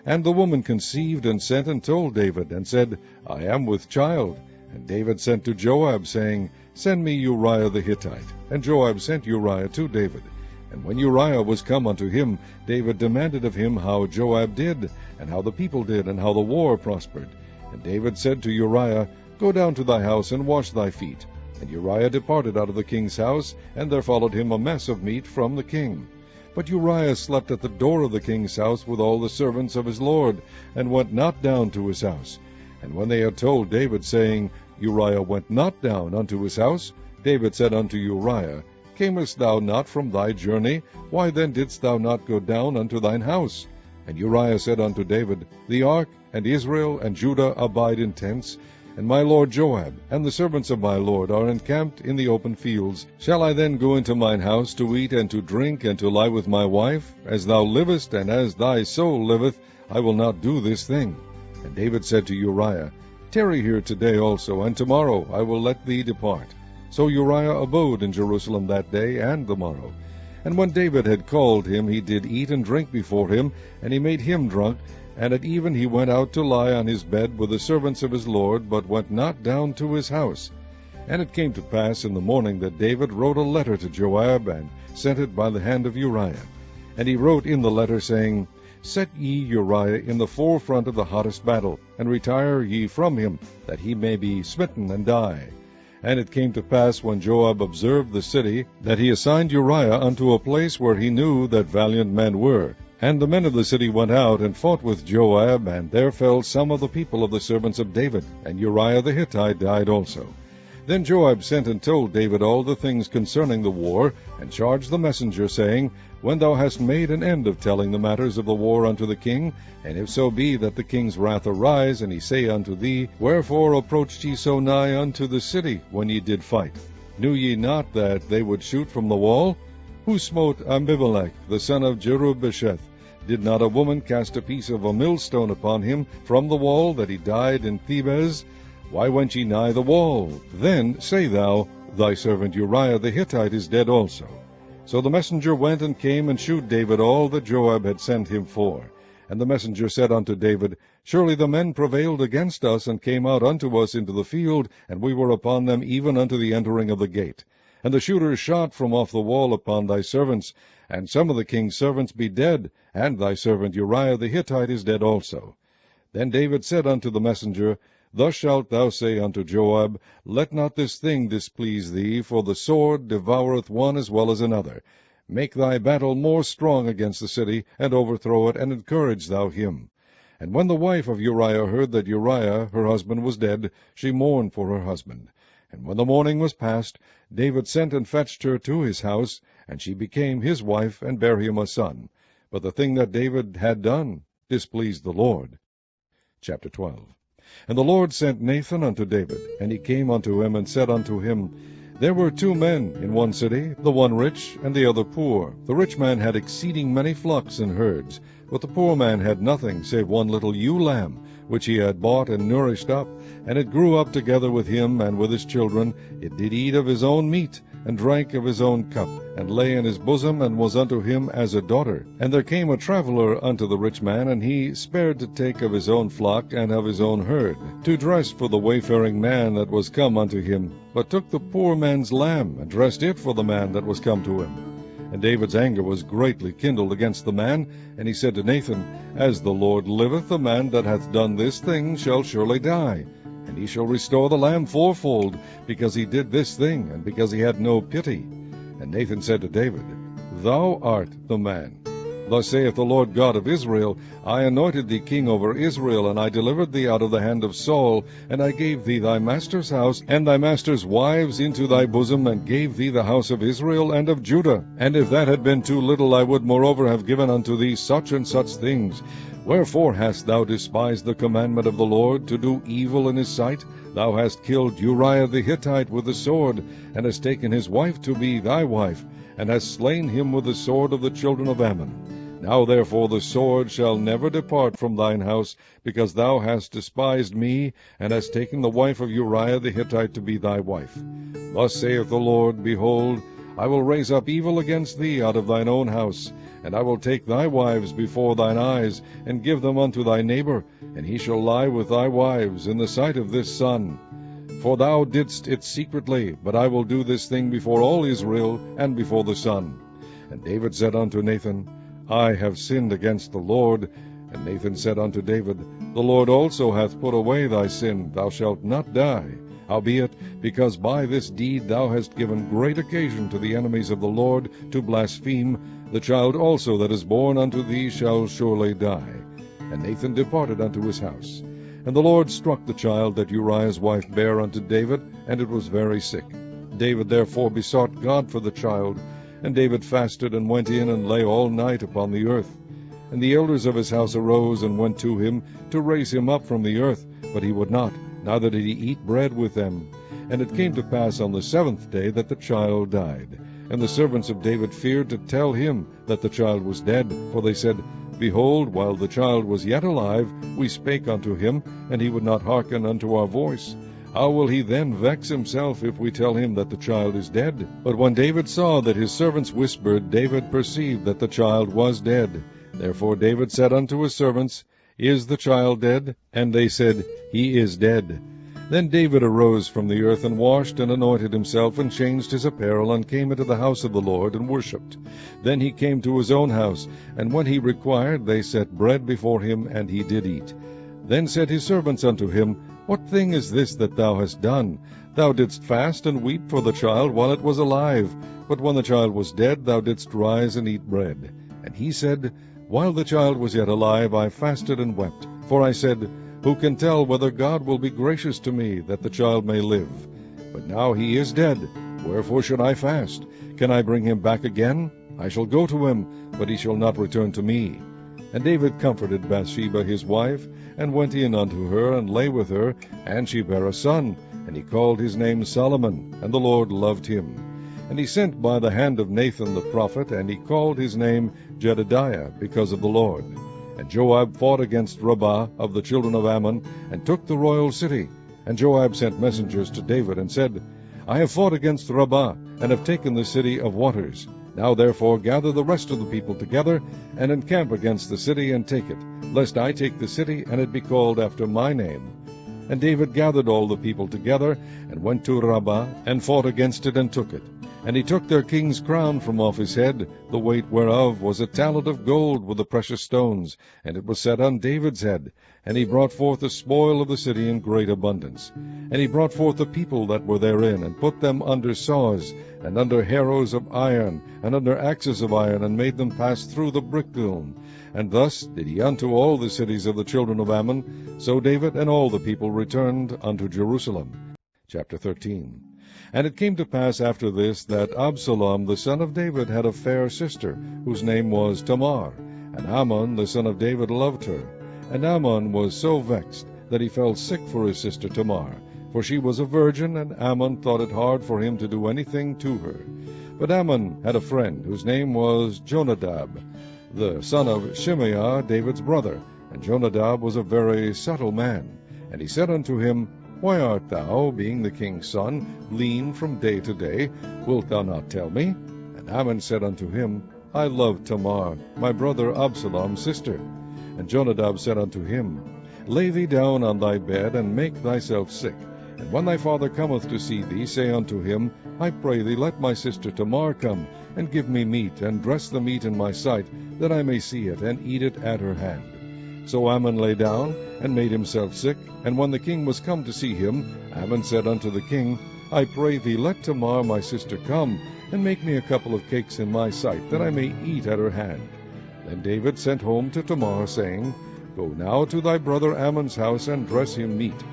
And the woman conceived, and sent and told David, and said, I am with child. And David sent to Joab, saying, Send me Uriah the Hittite. And Joab sent Uriah to David. And when Uriah was come unto him, David demanded of him how Joab did, and how the people did, and how the war prospered. And David said to Uriah, Go down to thy house, and wash thy feet. And Uriah departed out of the king's house, and there followed him a mess of meat from the king. But Uriah slept at the door of the king's house with all the servants of his lord, and went not down to his house. And when they had told David, saying, Uriah went not down unto his house, David said unto Uriah, Camest thou not from thy journey? Why then didst thou not go down unto thine house? And Uriah said unto David, The ark, and Israel, and Judah abide in tents, and my lord Joab, and the servants of my lord, are encamped in the open fields. Shall I then go into mine house to eat, and to drink, and to lie with my wife? As thou livest, and as thy soul liveth, I will not do this thing. And David said to Uriah, Tarry here today also, and tomorrow I will let thee depart. So Uriah abode in Jerusalem that day and the morrow. And when David had called him, he did eat and drink before him, and he made him drunk. And at even he went out to lie on his bed with the servants of his lord, but went not down to his house. And it came to pass in the morning that David wrote a letter to Joab, and sent it by the hand of Uriah. And he wrote in the letter, saying, Set ye Uriah in the forefront of the hottest battle, and retire ye from him, that he may be smitten and die. And it came to pass, when Joab observed the city, that he assigned Uriah unto a place where he knew that valiant men were. And the men of the city went out, and fought with Joab, and there fell some of the people of the servants of David, and Uriah the Hittite died also. Then Joab sent and told David all the things concerning the war, and charged the messenger, saying, When thou hast made an end of telling the matters of the war unto the king, and if so be that the king's wrath arise, and he say unto thee, Wherefore approached ye so nigh unto the city, when ye did fight? Knew ye not that they would shoot from the wall? Who smote Abimelech, the son of Jerubbesheth? Did not a woman cast a piece of a millstone upon him from the wall, that he died in Thebez? Why went ye nigh the wall? Then say thou, Thy servant Uriah the Hittite is dead also. So the messenger went and came and shewed David all that Joab had sent him for. And the messenger said unto David, Surely the men prevailed against us, and came out unto us into the field, and we were upon them even unto the entering of the gate. And the shooters shot from off the wall upon thy servants, and some of the king's servants be dead, and thy servant Uriah the Hittite is dead also. Then David said unto the messenger, Thus shalt thou say unto Joab, Let not this thing displease thee, for the sword devoureth one as well as another. Make thy battle more strong against the city, and overthrow it, and encourage thou him. And when the wife of Uriah heard that Uriah her husband was dead, she mourned for her husband. And when the morning was past, David sent and fetched her to his house, and she became his wife, and bare him a son. But the thing that David had done displeased the Lord. Chapter 12. And the Lord sent Nathan unto David, and he came unto him, and said unto him, There were 2 men in one city, the one rich, and the other poor. The rich man had exceeding many flocks and herds, but the poor man had nothing, save one little ewe lamb, which he had bought and nourished up, and it grew up together with him and with his children. It did eat of his own meat, and drank of his own cup, and lay in his bosom, and was unto him as a daughter. And there came a traveller unto the rich man, and he spared to take of his own flock and of his own herd, to dress for the wayfaring man that was come unto him, but took the poor man's lamb, and dressed it for the man that was come to him. And David's anger was greatly kindled against the man, and he said to Nathan, As the Lord liveth, the man that hath done this thing shall surely die. And he shall restore the lamb fourfold, because he did this thing, and because he had no pity. And Nathan said to David, Thou art the man. Thus saith the Lord God of Israel, I anointed thee king over Israel, and I delivered thee out of the hand of Saul, and I gave thee thy master's house, and thy master's wives into thy bosom, and gave thee the house of Israel and of Judah. And if that had been too little, I would moreover have given unto thee such and such things. Wherefore hast thou despised the commandment of the Lord, to do evil in his sight? Thou hast killed Uriah the Hittite with the sword, and hast taken his wife to be thy wife, and hast slain him with the sword of the children of Ammon. Now therefore the sword shall never depart from thine house, because thou hast despised me, and hast taken the wife of Uriah the Hittite to be thy wife. Thus saith the Lord, Behold, I will raise up evil against thee out of thine own house, and I will take thy wives before thine eyes, and give them unto thy neighbor, and he shall lie with thy wives in the sight of this sun. For thou didst it secretly, but I will do this thing before all Israel, and before the sun. And David said unto Nathan, I have sinned against the Lord. And Nathan said unto David, The Lord also hath put away thy sin, thou shalt not die. Howbeit, because by this deed thou hast given great occasion to the enemies of the Lord to blaspheme, the child also that is born unto thee shall surely die. And Nathan departed unto his house. And the Lord struck the child that Uriah's wife bare unto David, and it was very sick. David therefore besought God for the child. And David fasted, and went in, and lay all night upon the earth. And the elders of his house arose, and went to him, to raise him up from the earth. But he would not, neither did he eat bread with them. And it came to pass on the seventh day that the child died. And the servants of David feared to tell him that the child was dead. For they said, Behold, while the child was yet alive, we spake unto him, and he would not hearken unto our voice. How will he then vex himself if we tell him that the child is dead? But when David saw that his servants whispered, David perceived that the child was dead. Therefore David said unto his servants, Is the child dead? And they said, He is dead. Then David arose from the earth, and washed, and anointed himself, and changed his apparel, and came into the house of the Lord, and worshipped. Then he came to his own house, and when he required, they set bread before him, and he did eat. Then said his servants unto him, What thing is this that thou hast done? Thou didst fast and weep for the child while it was alive, but when the child was dead, thou didst rise and eat bread. And he said, While the child was yet alive, I fasted and wept. For I said, Who can tell whether God will be gracious to me, that the child may live? But now he is dead. Wherefore should I fast? Can I bring him back again? I shall go to him, but he shall not return to me. And David comforted Bathsheba his wife, and went in unto her, and lay with her, and she bare a son, and he called his name Solomon, and the Lord loved him. And he sent by the hand of Nathan the prophet, and he called his name Jedediah, because of the Lord. And Joab fought against Rabbah of the children of Ammon, and took the royal city. And Joab sent messengers to David, and said, I have fought against Rabbah, and have taken the city of waters. Now therefore gather the rest of the people together, and encamp against the city, and take it, lest I take the city, and it be called after my name. And David gathered all the people together, and went to Rabbah, and fought against it, and took it. And he took their king's crown from off his head, the weight whereof was a talent of gold with the precious stones, and it was set on David's head. And he brought forth the spoil of the city in great abundance. And he brought forth the people that were therein, and put them under saws, and under harrows of iron, and under axes of iron, and made them pass through the brick-kiln. And thus did he unto all the cities of the children of Ammon. So David and all the people returned unto Jerusalem. Chapter 13. And it came to pass after this, that Absalom the son of David had a fair sister, whose name was Tamar. And Amnon the son of David loved her. And Amnon was so vexed, that he fell sick for his sister Tamar. For she was a virgin, and Amnon thought it hard for him to do anything to her. But Amnon had a friend, whose name was Jonadab, the son of Shimeah, David's brother. And Jonadab was a very subtle man. And he said unto him, Why art thou, being the king's son, lean from day to day? Wilt thou not tell me? And Ammon said unto him, I love Tamar, my brother Absalom's sister. And Jonadab said unto him, Lay thee down on thy bed, and make thyself sick. And when thy father cometh to see thee, say unto him, I pray thee, let my sister Tamar come, and give me meat, and dress the meat in my sight, that I may see it, and eat it at her hand. So Ammon lay down, and made himself sick. And when the king was come to see him, Ammon said unto the king, I pray thee, let Tamar my sister come, and make me a couple of cakes in my sight, that I may eat at her hand. Then David sent home to Tamar, saying, Go now to thy brother Ammon's house, and dress him meat.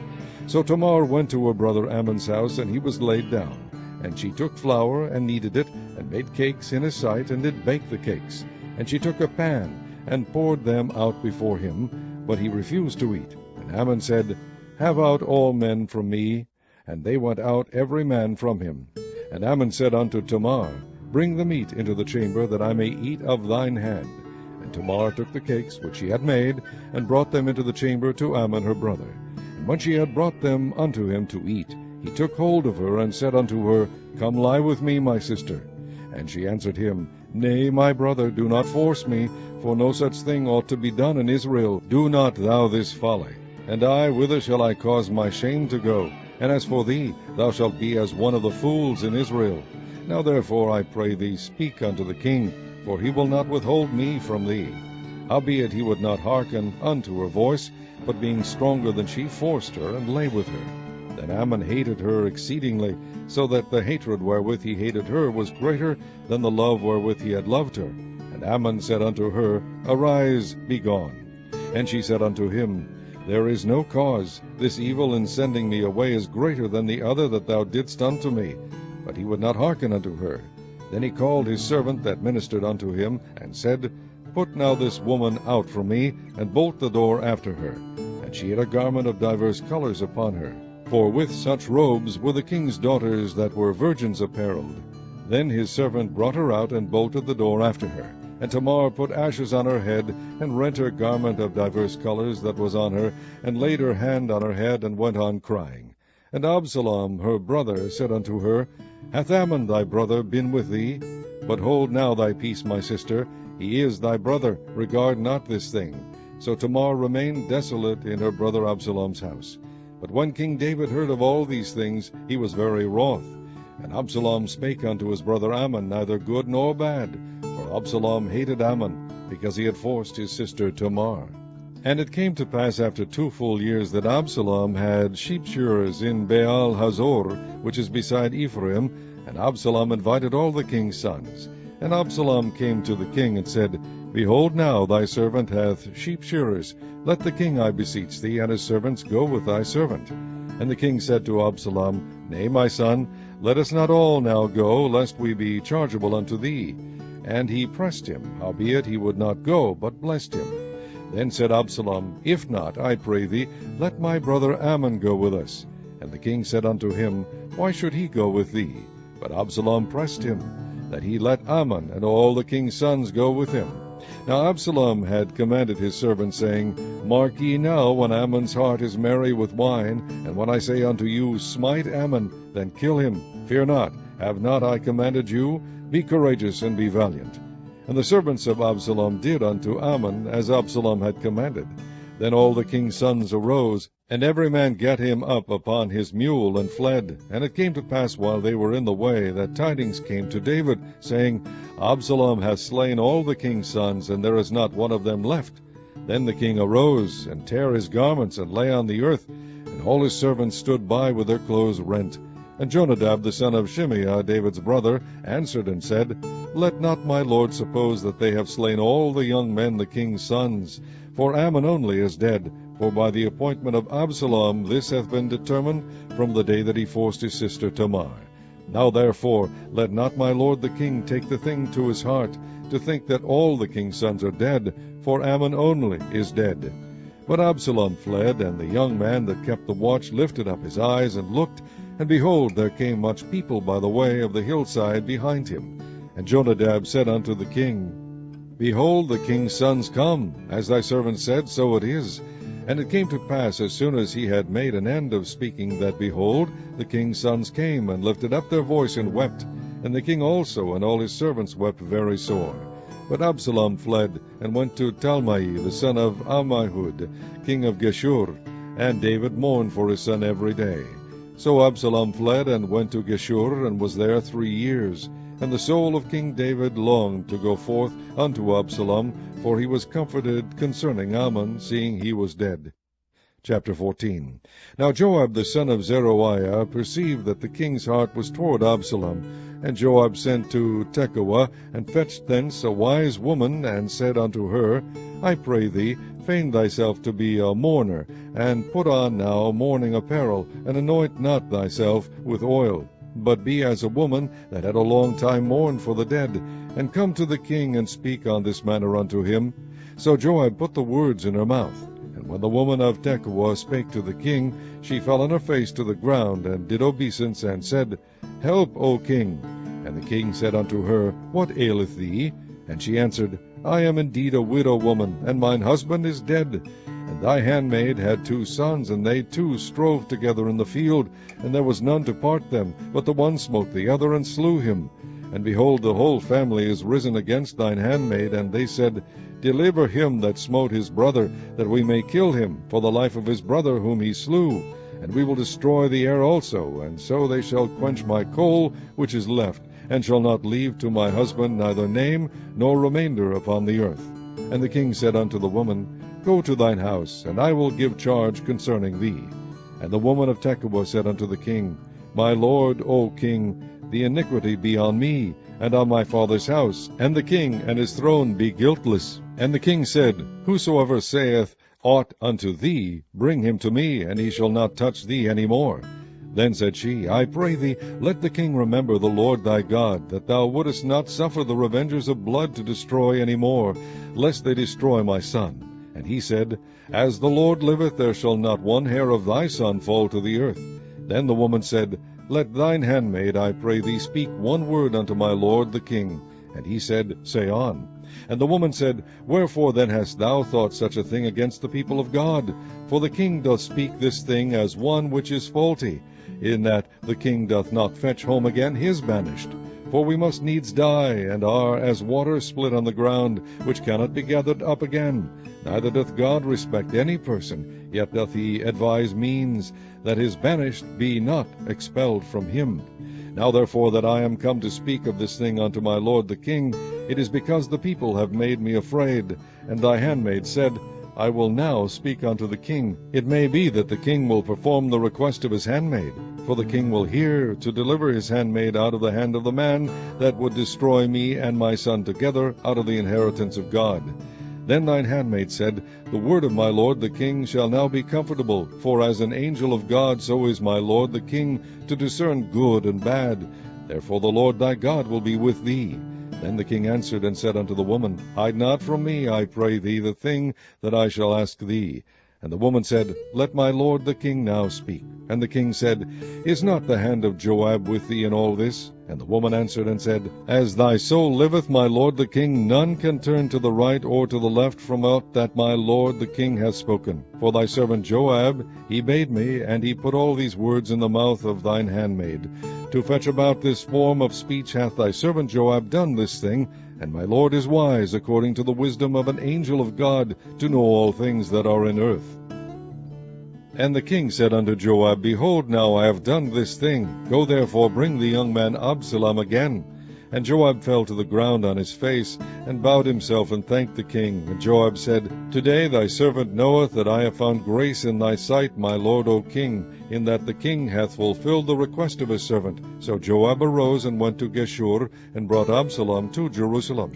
So Tamar went to her brother Ammon's house, and he was laid down. And she took flour, and kneaded it, and made cakes in his sight, and did bake the cakes. And she took a pan, and poured them out before him, but he refused to eat. And Ammon said, Have out all men from me. And they went out every man from him. And Ammon said unto Tamar, Bring the meat into the chamber, that I may eat of thine hand. And Tamar took the cakes which she had made, and brought them into the chamber to Ammon her brother. And when she had brought them unto him to eat, he took hold of her, and said unto her, Come lie with me, my sister. And she answered him, Nay, my brother, do not force me, for no such thing ought to be done in Israel. Do not thou this folly. And I, whither shall I cause my shame to go? And as for thee, thou shalt be as one of the fools in Israel. Now therefore, I pray thee, speak unto the king, for he will not withhold me from thee. Howbeit he would not hearken unto her voice, but being stronger than she, forced her, and lay with her. Then Ammon hated her exceedingly, so that the hatred wherewith he hated her was greater than the love wherewith he had loved her. And Ammon said unto her, Arise, be gone. And she said unto him, There is no cause. This evil in sending me away is greater than the other that thou didst unto me. But he would not hearken unto her. Then he called his servant that ministered unto him, and said, Put now this woman out from me, and bolt the door after her. And she had a garment of divers colors upon her. For with such robes were the king's daughters that were virgins apparelled. Then his servant brought her out, and bolted the door after her. And Tamar put ashes on her head, and rent her garment of divers colors that was on her, and laid her hand on her head, and went on crying. And Absalom her brother said unto her, Hath Ammon thy brother been with thee? But hold now thy peace, my sister, he is thy brother, regard not this thing. So Tamar remained desolate in her brother Absalom's house. But when King David heard of all these things, he was very wroth. And Absalom spake unto his brother Ammon neither good nor bad, for Absalom hated Ammon, because he had forced his sister Tamar. And it came to pass after 2 full years that Absalom had sheep shearers in Baal Hazor, which is beside Ephraim, and Absalom invited all the king's sons. And Absalom came to the king, and said, Behold now, thy servant hath sheep shearers. Let the king, I beseech thee, and his servants go with thy servant. And the king said to Absalom, Nay, my son, let us not all now go, lest we be chargeable unto thee. And he pressed him, howbeit he would not go, but blessed him. Then said Absalom, If not, I pray thee, let my brother Ammon go with us. And the king said unto him, Why should he go with thee? But Absalom pressed him, that he let Ammon and all the king's sons go with him. Now Absalom had commanded his servants, saying, Mark ye now, when Ammon's heart is merry with wine, and when I say unto you, Smite Ammon, then kill him. Fear not, have not I commanded you? Be courageous and be valiant. And the servants of Absalom did unto Ammon as Absalom had commanded. Then all the king's sons arose, and every man gat him up upon his mule, and fled. And it came to pass, while they were in the way, that tidings came to David, saying, Absalom hath slain all the king's sons, and there is not one of them left. Then the king arose, and tare his garments, and lay on the earth, and all his servants stood by with their clothes rent. And Jonadab the son of Shimeah, David's brother, answered and said, Let not my lord suppose that they have slain all the young men the king's sons, for Ammon only is dead. For by the appointment of Absalom this hath been determined from the day that he forced his sister Tamar. Now therefore let not my lord the king take the thing to his heart, to think that all the king's sons are dead, for Ammon only is dead. But Absalom fled, and the young man that kept the watch lifted up his eyes, and looked, and behold, there came much people by the way of the hillside behind him. And Jonadab said unto the king, Behold, the king's sons come. As thy servant said, so it is. And it came to pass, as soon as he had made an end of speaking, that, behold, the king's sons came, and lifted up their voice, and wept. And the king also and all his servants wept very sore. But Absalom fled, and went to Talmai, the son of Ammihud, king of Geshur. And David mourned for his son every day. So Absalom fled, and went to Geshur, and was there 3 years. And the soul of King David longed to go forth unto Absalom, for he was comforted concerning Ammon, seeing he was dead. Chapter 14. Now Joab the son of Zeruiah perceived that the king's heart was toward Absalom. And Joab sent to Tekoa, and fetched thence a wise woman, and said unto her, I pray thee, feign thyself to be a mourner, and put on now mourning apparel, and anoint not thyself with oil, but be as a woman that had a long time mourned for the dead, and come to the king, and speak on this manner unto him. So Joab put the words in her mouth. And when the woman of Tekoa spake to the king, she fell on her face to the ground, and did obeisance, and said, Help, O king. And the king said unto her, What aileth thee? And she answered, I am indeed a widow woman, and mine husband is dead. And thy handmaid had 2 sons, and they 2 strove together in the field, and there was none to part them, but the one smote the other, and slew him. And behold, the whole family is risen against thine handmaid, and they said, Deliver him that smote his brother, that we may kill him, for the life of his brother whom he slew. And we will destroy the heir also, and so they shall quench my coal which is left, and shall not leave to my husband neither name nor remainder upon the earth. And the king said unto the woman, Go to thine house, and I will give charge concerning thee. And the woman of Tekoa said unto the king, My lord, O king, the iniquity be on me, and on my father's house, and the king and his throne be guiltless. And the king said, Whosoever saith aught unto thee, bring him to me, and he shall not touch thee any more. Then said she, I pray thee, let the king remember the Lord thy God, that thou wouldest not suffer the revengers of blood to destroy any more, lest they destroy my son. And he said, As the Lord liveth, there shall not one hair of thy son fall to the earth. Then the woman said, Let thine handmaid, I pray thee, speak one word unto my lord the king. And he said, Say on. And the woman said, Wherefore then hast thou thought such a thing against the people of God? For the king doth speak this thing as one which is faulty, in that the king doth not fetch home again his banished. For we must needs die, and are as water split on the ground, which cannot be gathered up again. Neither doth God respect any person, yet doth he advise means, that his banished be not expelled from him. Now therefore that I am come to speak of this thing unto my lord the king, it is because the people have made me afraid. And thy handmaid said, I will now speak unto the king. It may be that the king will perform the request of his handmaid. For the king will hear to deliver his handmaid out of the hand of the man that would destroy me and my son together out of the inheritance of God. Then thine handmaid said, The word of my lord the king shall now be comfortable, for as an angel of God so is my lord the king to discern good and bad. Therefore the Lord thy God will be with thee. Then the king answered and said unto the woman, Hide not from me, I pray thee, the thing that I shall ask thee. And the woman said, Let my lord the king now speak. And the king said, Is not the hand of Joab with thee in all this? And the woman answered and said, As thy soul liveth, my lord the king, none can turn to the right or to the left from aught that my lord the king hath spoken. For thy servant Joab, he bade me, and he put all these words in the mouth of thine handmaid. To fetch about this form of speech hath thy servant Joab done this thing, and my lord is wise, according to the wisdom of an angel of God, to know all things that are in earth. And the king said unto Joab, Behold, now I have done this thing. Go therefore, bring the young man Absalom again. And Joab fell to the ground on his face, and bowed himself, and thanked the king. And Joab said, Today thy servant knoweth that I have found grace in thy sight, my lord, O king, in that the king hath fulfilled the request of his servant. So Joab arose and went to Geshur, and brought Absalom to Jerusalem.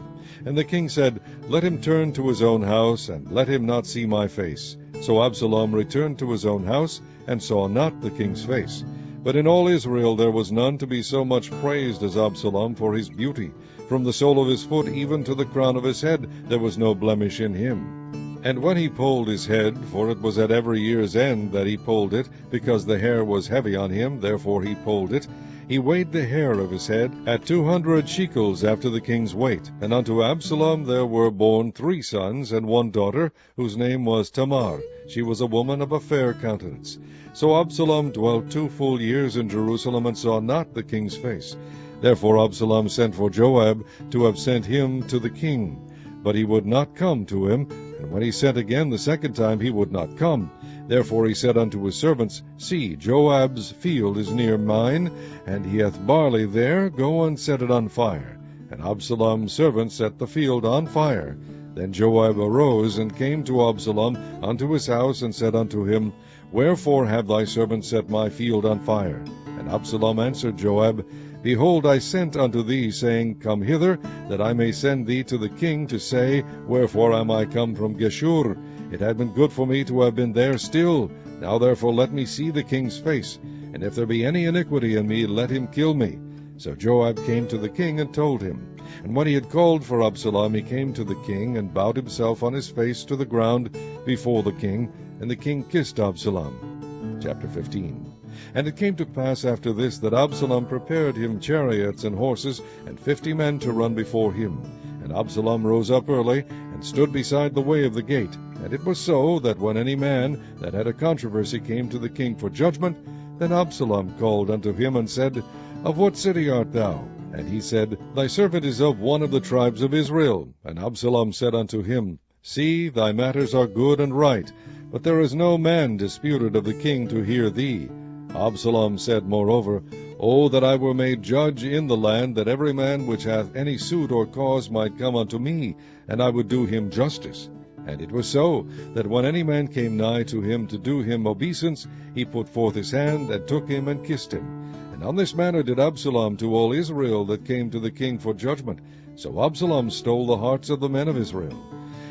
And the king said, Let him turn to his own house, and let him not see my face. So Absalom returned to his own house, and saw not the king's face. But in all Israel there was none to be so much praised as Absalom for his beauty. From the sole of his foot even to the crown of his head there was no blemish in him. And when he polled his head, for it was at every year's end that he polled it, because the hair was heavy on him, therefore he polled it, he weighed the hair of his head at 200 shekels after the king's weight. And unto Absalom there were born 3 sons and 1 daughter, whose name was Tamar. She was a woman of a fair countenance. So Absalom dwelt 2 full years in Jerusalem, and saw not the king's face. Therefore Absalom sent for Joab to have sent him to the king. But he would not come to him, and when he sent again the second time, he would not come. Therefore he said unto his servants, See, Joab's field is near mine, and he hath barley there, go and set it on fire. And Absalom's servants set the field on fire. Then Joab arose, and came to Absalom unto his house, and said unto him, Wherefore have thy servants set my field on fire? And Absalom answered Joab, Behold, I sent unto thee, saying, Come hither, that I may send thee to the king, to say, Wherefore am I come from Geshur? It had been good for me to have been there still. Now therefore let me see the king's face, and if there be any iniquity in me, let him kill me. So Joab came to the king, and told him. And when he had called for Absalom, he came to the king, and bowed himself on his face to the ground before the king, and the king kissed Absalom. Chapter 15. And it came to pass after this, that Absalom prepared him chariots and horses, and 50 men to run before him. And Absalom rose up early, and stood beside the way of the gate. And it was so, that when any man that had a controversy came to the king for judgment, then Absalom called unto him, and said, Of what city art thou? And he said, Thy servant is of one of the tribes of Israel. And Absalom said unto him, See, thy matters are good and right, but there is no man disputed of the king to hear thee. Absalom said moreover, O that I were made judge in the land, that every man which hath any suit or cause might come unto me, and I would do him justice. And it was so, that when any man came nigh to him to do him obeisance, he put forth his hand, and took him, and kissed him. And on this manner did Absalom to all Israel that came to the king for judgment. So Absalom stole the hearts of the men of Israel.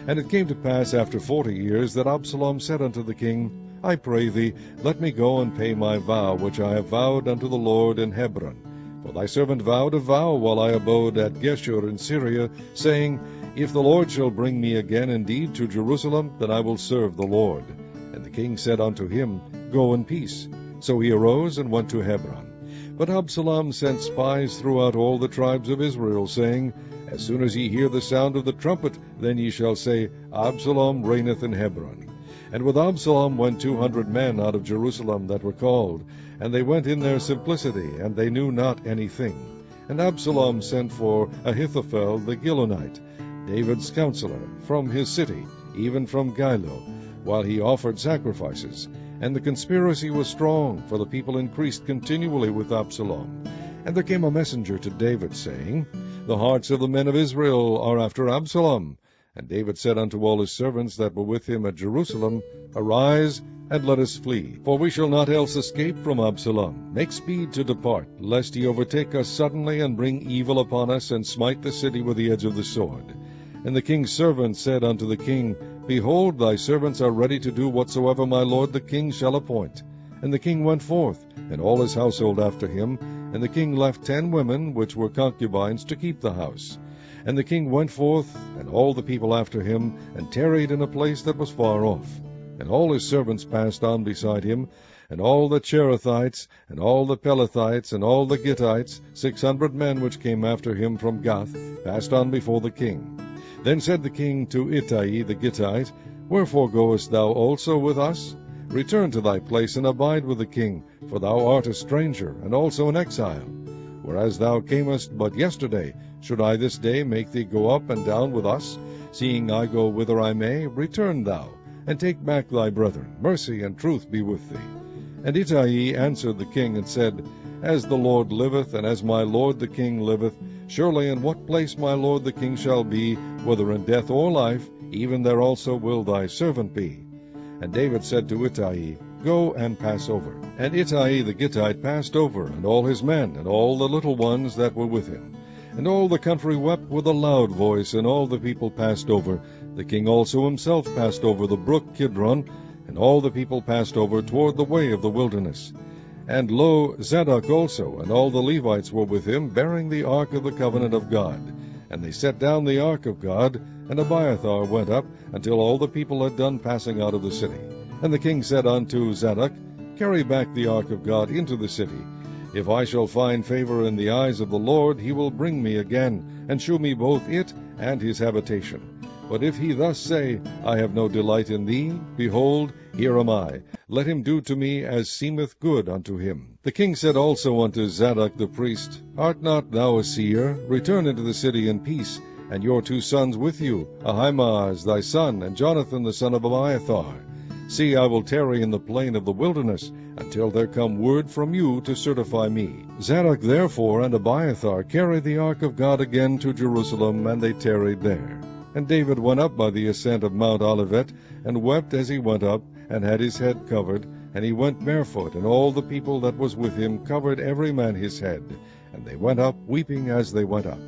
And it came to pass after 40 years, that Absalom said unto the king, I pray thee, let me go and pay my vow, which I have vowed unto the Lord in Hebron. For thy servant vowed a vow while I abode at Geshur in Syria, saying, If the Lord shall bring me again indeed to Jerusalem, then I will serve the Lord. And the king said unto him, Go in peace. So he arose and went to Hebron. But Absalom sent spies throughout all the tribes of Israel, saying, As soon as ye hear the sound of the trumpet, then ye shall say, Absalom reigneth in Hebron. And with Absalom went 200 men out of Jerusalem that were called, and they went in their simplicity, and they knew not anything. And Absalom sent for Ahithophel the Gilonite, David's counselor, from his city, even from Gilo, while he offered sacrifices. And the conspiracy was strong, for the people increased continually with Absalom. And there came a messenger to David, saying, The hearts of the men of Israel are after Absalom. And David said unto all his servants that were with him at Jerusalem, Arise, and let us flee, for we shall not else escape from Absalom. Make speed to depart, lest he overtake us suddenly, and bring evil upon us, and smite the city with the edge of the sword. And the king's servants said unto the king, Behold, thy servants are ready to do whatsoever my lord the king shall appoint. And the king went forth, and all his household after him, and the king left 10 women, which were concubines, to keep the house. And the king went forth, and all the people after him, and tarried in a place that was far off. And all his servants passed on beside him, and all the Cherethites, and all the Pelethites, and all the Gittites, 600 men which came after him from Gath, passed on before the king. Then said the king to Ittai the Gittite, Wherefore goest thou also with us? Return to thy place, and abide with the king, for thou art a stranger, and also an exile. Whereas thou camest but yesterday, should I this day make thee go up and down with us? Seeing I go whither I may, return thou, and take back thy brethren. Mercy and truth be with thee. And Ittai answered the king, and said, As the Lord liveth, and as my lord the king liveth, surely in what place my lord the king shall be, whether in death or life, even there also will thy servant be. And David said to Ittai, Go and pass over. And Ittai the Gittite passed over, and all his men, and all the little ones that were with him. And all the country wept with a loud voice, and all the people passed over. The king also himself passed over the brook Kidron, and all the people passed over toward the way of the wilderness. And lo, Zadok also, and all the Levites were with him, bearing the ark of the covenant of God. And they set down the ark of God, And Abiathar went up, until all the people had done passing out of the city. And the king said unto Zadok, Carry back the ark of God into the city. If I shall find favor in the eyes of the Lord, he will bring me again, and shew me both it and his habitation. But if he thus say, I have no delight in thee, behold, here am I. Let him do to me as seemeth good unto him. The king said also unto Zadok the priest, Art not thou a seer? Return into the city in peace, and your 2 sons with you, Ahimaaz thy son, and Jonathan the son of Abiathar. See, I will tarry in the plain of the wilderness, until there come word from you to certify me. Zadok therefore and Abiathar carried the ark of God again to Jerusalem, and they tarried there. And David went up by the ascent of Mount Olivet, and wept as he went up, and had his head covered, and he went barefoot, and all the people that was with him covered every man his head. And they went up, weeping as they went up.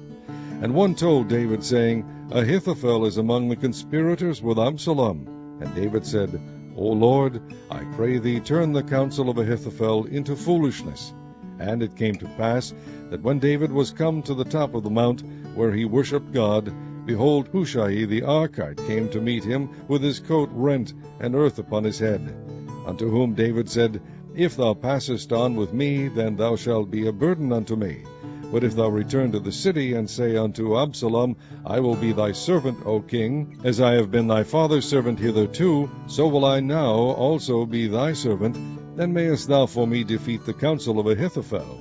And one told David, saying, Ahithophel is among the conspirators with Absalom. And David said, O Lord, I pray thee, turn the counsel of Ahithophel into foolishness. And it came to pass, that when David was come to the top of the mount, where he worshipped God, behold, Hushai the Archite came to meet him, with his coat rent, and earth upon his head. Unto whom David said, If thou passest on with me, then thou shalt be a burden unto me. But if thou return to the city, and say unto Absalom, I will be thy servant, O king, as I have been thy father's servant hitherto, so will I now also be thy servant, then mayest thou for me defeat the counsel of Ahithophel.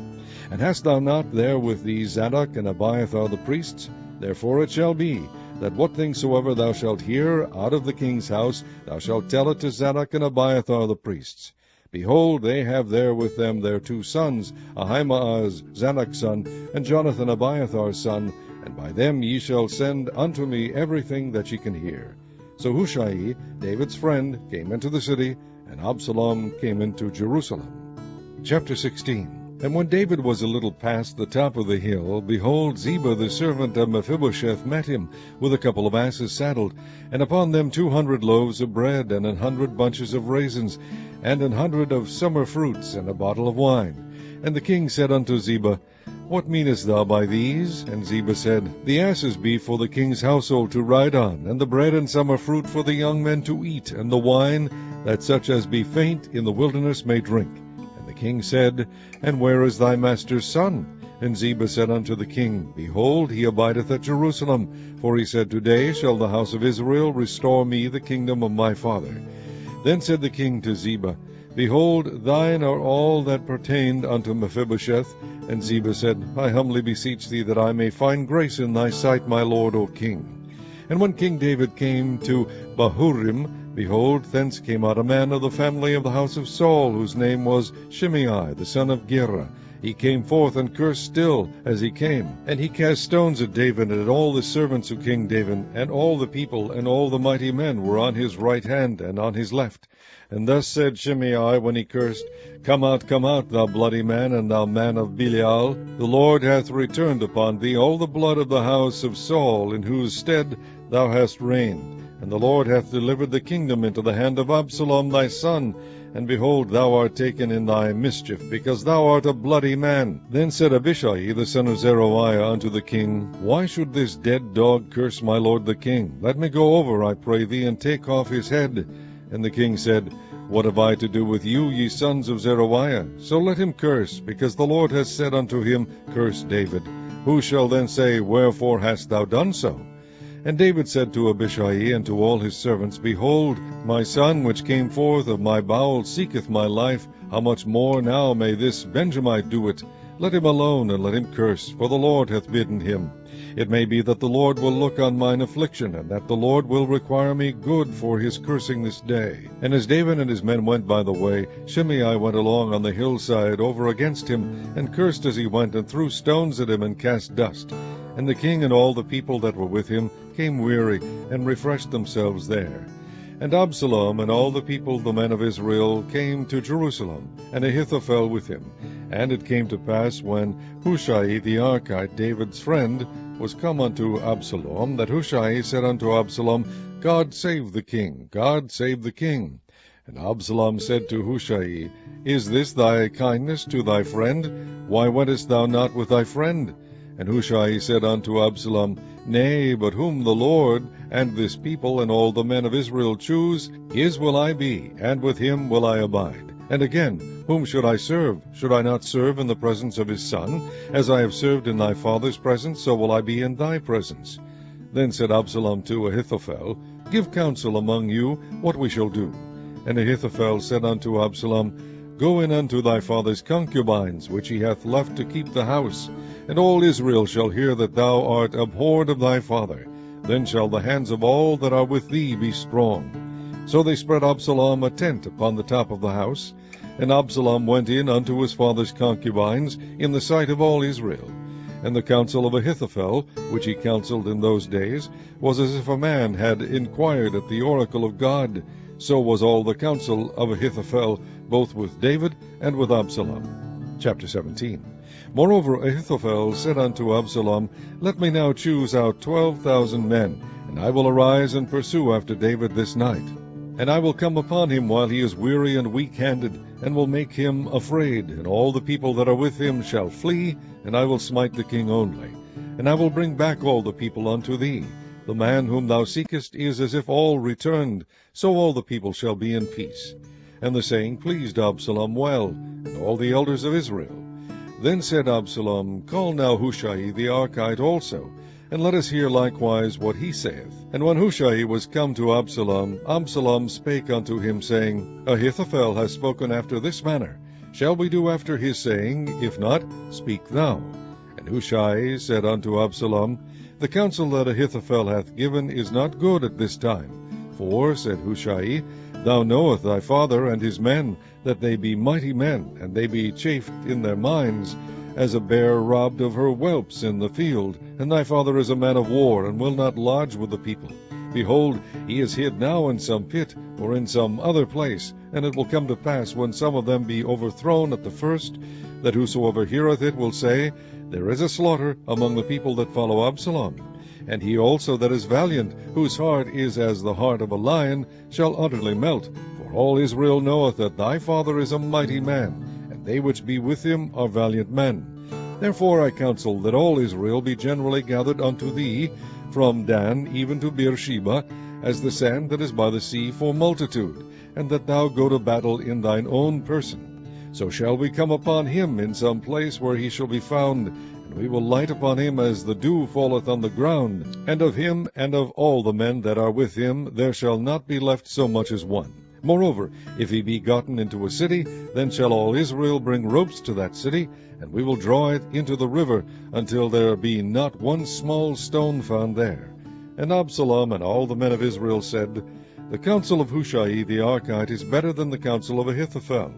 And hast thou not there with thee Zadok and Abiathar the priests? Therefore it shall be, that what things soever thou shalt hear out of the king's house, thou shalt tell it to Zadok and Abiathar the priests. Behold, they have there with them their 2 sons, Ahimaaz Zadok's son, and Jonathan Abiathar's son, and by them ye shall send unto me everything that ye can hear. So Hushai, David's friend, came into the city, and Absalom came into Jerusalem. Chapter 16. And when David was a little past the top of the hill, behold, Ziba the servant of Mephibosheth met him, with a couple of asses saddled, and upon them 200 loaves of bread, and 100 bunches of raisins, and 100 of summer fruits, and a bottle of wine. And the king said unto Ziba, What meanest thou by these? And Ziba said, The asses be for the king's household to ride on, and the bread and summer fruit for the young men to eat, and the wine, that such as be faint in the wilderness may drink. The king said, And where is thy master's son? And Ziba said unto the king, Behold, he abideth at Jerusalem. For he said, Today shall the house of Israel restore me the kingdom of my father. Then said the king to Ziba, Behold, thine are all that pertained unto Mephibosheth. And Ziba said, I humbly beseech thee that I may find grace in thy sight, my lord, O king. And when King David came to Bahurim, behold, thence came out a man of the family of the house of Saul, whose name was Shimei, the son of Gera. He came forth and cursed still as he came. And he cast stones at David and at all the servants of King David, and all the people and all the mighty men were on his right hand and on his left. And thus said Shimei when he cursed, Come out, thou bloody man, and thou man of Belial. The Lord hath returned upon thee all the blood of the house of Saul, in whose stead thou hast reigned. And the Lord hath delivered the kingdom into the hand of Absalom thy son. And behold, thou art taken in thy mischief, because thou art a bloody man. Then said Abishai the son of Zeruiah unto the king, Why should this dead dog curse my lord the king? Let me go over, I pray thee, and take off his head. And the king said, What have I to do with you, ye sons of Zeruiah? So let him curse, because the Lord hath said unto him, Curse David. Who shall then say, Wherefore hast thou done so? And David said to Abishai and to all his servants, Behold, my son which came forth of my bowels seeketh my life. How much more now may this Benjamite do it? Let him alone, and let him curse, for the Lord hath bidden him. It may be that the Lord will look on mine affliction, and that the Lord will require me good for his cursing this day. And as David and his men went by the way, Shimei went along on the hillside over against him, and cursed as he went, and threw stones at him, and cast dust. And the king and all the people that were with him came weary, and refreshed themselves there. And Absalom and all the people, the men of Israel, came to Jerusalem, and Ahithophel with him. And it came to pass, when Hushai the Archite, David's friend, was come unto Absalom, that Hushai said unto Absalom, God save the king, God save the king. And Absalom said to Hushai, Is this thy kindness to thy friend? Why wentest thou not with thy friend? And Hushai said unto Absalom, Nay, but whom the Lord, and this people, and all the men of Israel choose, his will I be, and with him will I abide. And again, whom should I serve? Should I not serve in the presence of his son? As I have served in thy father's presence, so will I be in thy presence. Then said Absalom to Ahithophel, Give counsel among you what we shall do. And Ahithophel said unto Absalom, Go in unto thy father's concubines, which he hath left to keep the house, and all Israel shall hear that thou art abhorred of thy father. Then shall the hands of all that are with thee be strong. So they spread Absalom a tent upon the top of the house, and Absalom went in unto his father's concubines in the sight of all Israel. And the counsel of Ahithophel, which he counselled in those days, was as if a man had inquired at the oracle of God. So was all the counsel of Ahithophel, both with David and with Absalom. Chapter 17. Moreover, Ahithophel said unto Absalom, Let me now choose out 12,000 men, and I will arise and pursue after David this night. And I will come upon him while he is weary and weak-handed, and will make him afraid, and all the people that are with him shall flee, and I will smite the king only. And I will bring back all the people unto thee. The man whom thou seekest is as if all returned, so all the people shall be in peace. And the saying pleased Absalom well, and all the elders of Israel. Then said Absalom, Call now Hushai the Archite also, and let us hear likewise what he saith. And when Hushai was come to Absalom, Absalom spake unto him, saying, Ahithophel hath spoken after this manner. Shall we do after his saying? If not, speak thou. And Hushai said unto Absalom, The counsel that Ahithophel hath given is not good at this time. For, said Hushai, Thou knowest thy father and his men, that they be mighty men, and they be chafed in their minds, as a bear robbed of her whelps in the field. And thy father is a man of war, and will not lodge with the people. Behold, he is hid now in some pit, or in some other place. And it will come to pass, when some of them be overthrown at the first, that whosoever heareth it will say, There is a slaughter among the people that follow Absalom. And he also that is valiant, whose heart is as the heart of a lion, shall utterly melt. For all Israel knoweth that thy father is a mighty man, and they which be with him are valiant men. Therefore I counsel that all Israel be generally gathered unto thee, from Dan even to Beersheba, as the sand that is by the sea for multitude, and that thou go to battle in thine own person. So shall we come upon him in some place where he shall be found, and we will light upon him as the dew falleth on the ground. And of him and of all the men that are with him there shall not be left so much as one. Moreover, if he be gotten into a city, then shall all Israel bring ropes to that city, and we will draw it into the river, until there be not one small stone found there. And Absalom and all the men of Israel said, The counsel of Hushai the Archite is better than the counsel of Ahithophel.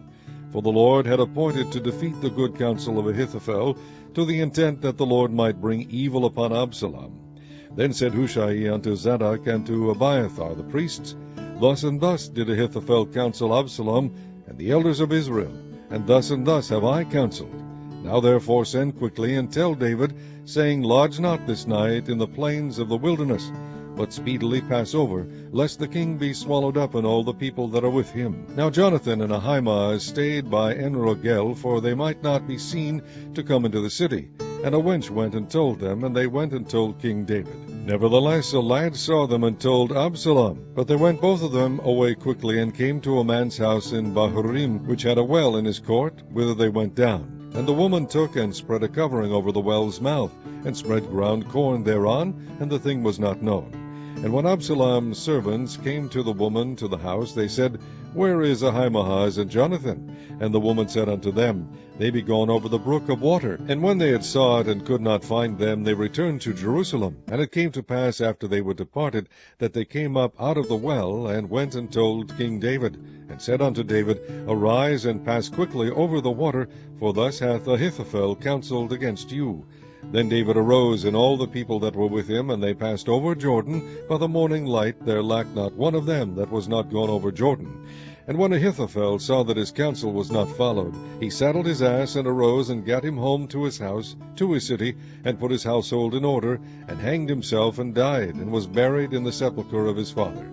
For the Lord had appointed to defeat the good counsel of Ahithophel, to the intent that the Lord might bring evil upon Absalom. Then said Hushai unto Zadok and to Abiathar the priests, Thus and thus did Ahithophel counsel Absalom and the elders of Israel, and thus have I counseled. Now therefore send quickly and tell David, saying, Lodge not this night in the plains of the wilderness, but speedily pass over, lest the king be swallowed up and all the people that are with him. Now Jonathan and Ahimaaz stayed by En-Rogel, for they might not be seen to come into the city. And a wench went and told them, and they went and told King David. Nevertheless a lad saw them and told Absalom. But they went both of them away quickly, and came to a man's house in Bahurim, which had a well in his court, whither they went down. And the woman took and spread a covering over the well's mouth, and spread ground corn thereon, and the thing was not known. And when Absalom's servants came to the woman to the house, they said, Where is Ahimaaz and Jonathan? And the woman said unto them, They be gone over the brook of water. And when they had sought and could not find them, they returned to Jerusalem. And it came to pass, after they were departed, that they came up out of the well, and went and told King David, and said unto David, Arise and pass quickly over the water, for thus hath Ahithophel counselled against you. Then David arose, and all the people that were with him, and they passed over Jordan. By the morning light there lacked not one of them that was not gone over Jordan. And when Ahithophel saw that his counsel was not followed, he saddled his ass, and arose, and gat him home to his house, to his city, and put his household in order, and hanged himself, and died, and was buried in the sepulchre of his father.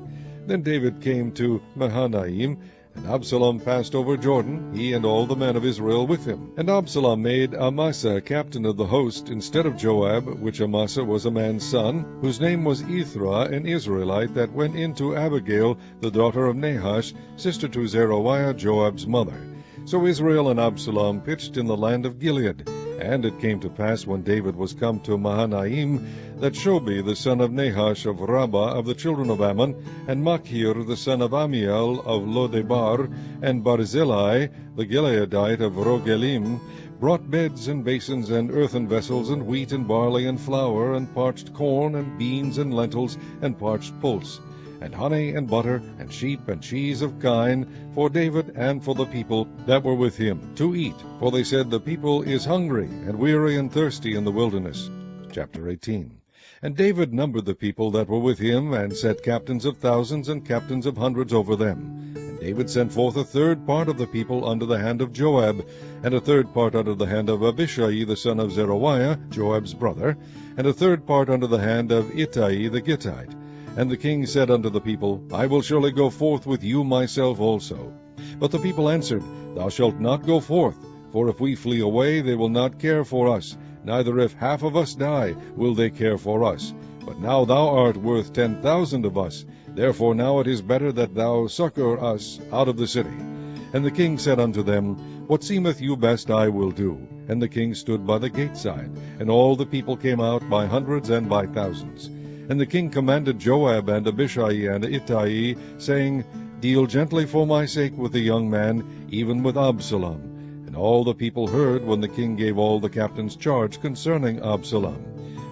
Then David came to Mahanaim, And Absalom passed over Jordan, he and all the men of Israel with him. And Absalom made Amasa captain of the host instead of Joab, which Amasa was a man's son, whose name was Ithra, an Israelite, that went in to Abigail, the daughter of Nahash, sister to Zeruiah, Joab's mother. So Israel and Absalom pitched in the land of Gilead. And it came to pass, when David was come to Mahanaim, that Shobi the son of Nahash of Rabbah of the children of Ammon, and Machir the son of Amiel of Lodebar, and Barzillai the Gileadite of Rogelim, brought beds and basins and earthen vessels, and wheat and barley and flour, and parched corn, and beans and lentils, and parched pulse, and honey and butter, and sheep and cheese of kine, for David and for the people that were with him, to eat. For they said, The people is hungry, and weary and thirsty in the wilderness. Chapter 18. And David numbered the people that were with him, and set captains of thousands and captains of hundreds over them. And David sent forth a third part of the people under the hand of Joab, and a third part under the hand of Abishai the son of Zeruiah, Joab's brother, and a third part under the hand of Ittai the Gittite. And the king said unto the people, I will surely go forth with you myself also. But the people answered, Thou shalt not go forth, for if we flee away, they will not care for us, neither if half of us die will they care for us. But now thou art worth 10,000 of us, therefore now it is better that thou succor us out of the city. And the king said unto them, What seemeth you best I will do. And the king stood by the gate side, and all the people came out by hundreds and by thousands. And the king commanded Joab and Abishai and Ittai, saying, Deal gently for my sake with the young man, even with Absalom. And all the people heard when the king gave all the captains charge concerning Absalom.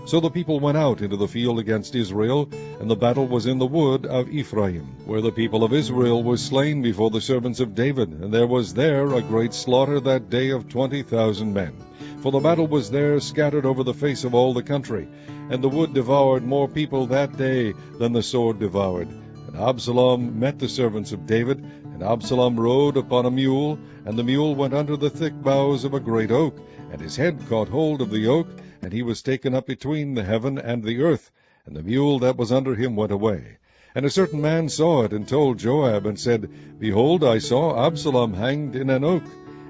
So the people went out into the field against Israel, and the battle was in the wood of Ephraim, where the people of Israel were slain before the servants of David, and there was there a great slaughter that day of 20,000 men. For the battle was there scattered over the face of all the country, and the wood devoured more people that day than the sword devoured. And Absalom met the servants of David, and Absalom rode upon a mule, and the mule went under the thick boughs of a great oak, and his head caught hold of the oak, and he was taken up between the heaven and the earth, and the mule that was under him went away. And a certain man saw it, and told Joab, and said, Behold, I saw Absalom hanged in an oak.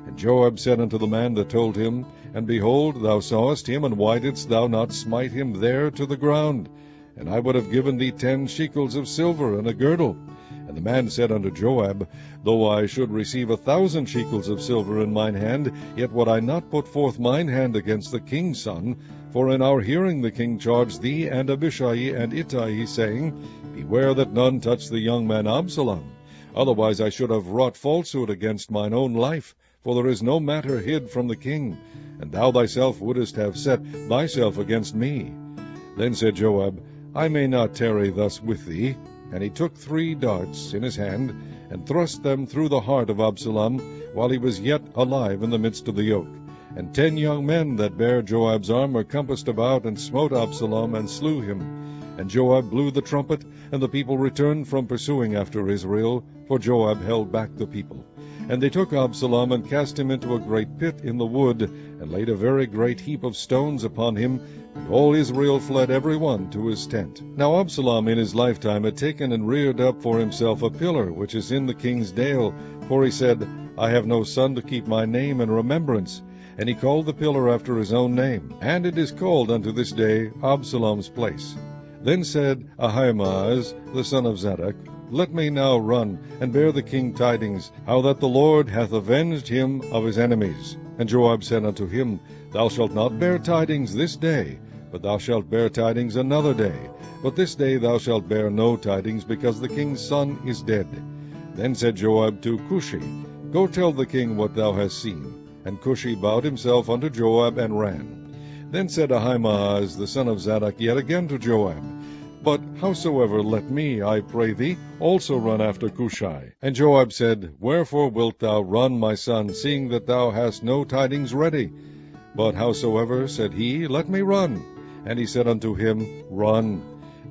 And Joab said unto the man that told him, And behold, thou sawest him, and why didst thou not smite him there to the ground? And I would have given thee 10 shekels of silver and a girdle. And the man said unto Joab, Though I should receive 1,000 shekels of silver in mine hand, yet would I not put forth mine hand against the king's son. For in our hearing the king charged thee and Abishai and Ittai, saying, Beware that none touch the young man Absalom. Otherwise I should have wrought falsehood against mine own life. For there is no matter hid from the king, and thou thyself wouldest have set thyself against me. Then said Joab, I may not tarry thus with thee. And he took 3 darts in his hand, and thrust them through the heart of Absalom, while he was yet alive in the midst of the oak. And 10 young men that bare Joab's armor compassed about, and smote Absalom, and slew him. And Joab blew the trumpet, and the people returned from pursuing after Israel, for Joab held back the people. And they took Absalom, and cast him into a great pit in the wood, and laid a very great heap of stones upon him, and all Israel fled every one to his tent. Now Absalom in his lifetime had taken and reared up for himself a pillar, which is in the king's dale, for he said, I have no son to keep my name in remembrance. And he called the pillar after his own name, and it is called unto this day Absalom's place. Then said Ahimaaz the son of Zadok, Let me now run, and bear the king tidings, how that the Lord hath avenged him of his enemies. And Joab said unto him, Thou shalt not bear tidings this day, but thou shalt bear tidings another day. But this day thou shalt bear no tidings, because the king's son is dead. Then said Joab to Cushi, Go tell the king what thou hast seen. And Cushi bowed himself unto Joab, and ran. Then said Ahimaaz the son of Zadok yet again to Joab, But howsoever let me, I pray thee, also run after Cushi. And Joab said, Wherefore wilt thou run, my son, seeing that thou hast no tidings ready? But howsoever, said he, let me run. And he said unto him, Run.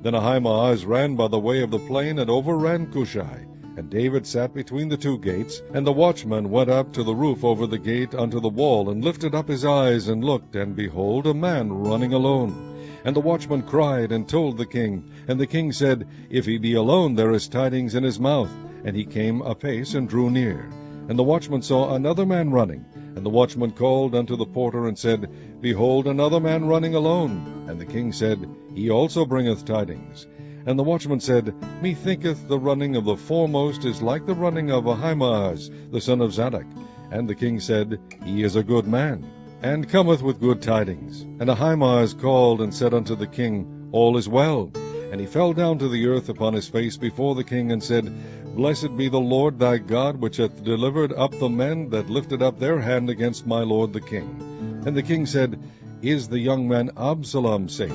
Then Ahimaaz ran by the way of the plain, and overran Cushi. And David sat between the two gates, and the watchman went up to the roof over the gate unto the wall, and lifted up his eyes, and looked, and behold, a man running alone. And the watchman cried, and told the king. And the king said, If he be alone, there is tidings in his mouth. And he came apace, and drew near. And the watchman saw another man running. And the watchman called unto the porter, and said, Behold, another man running alone. And the king said, He also bringeth tidings. And the watchman said, Methinketh the running of the foremost is like the running of Ahimaaz, the son of Zadok. And the king said, He is a good man, and cometh with good tidings. And Ahimaaz called and said unto the king, All is well. And he fell down to the earth upon his face before the king, and said, Blessed be the Lord thy God, which hath delivered up the men that lifted up their hand against my lord the king. And the king said, Is the young man Absalom safe?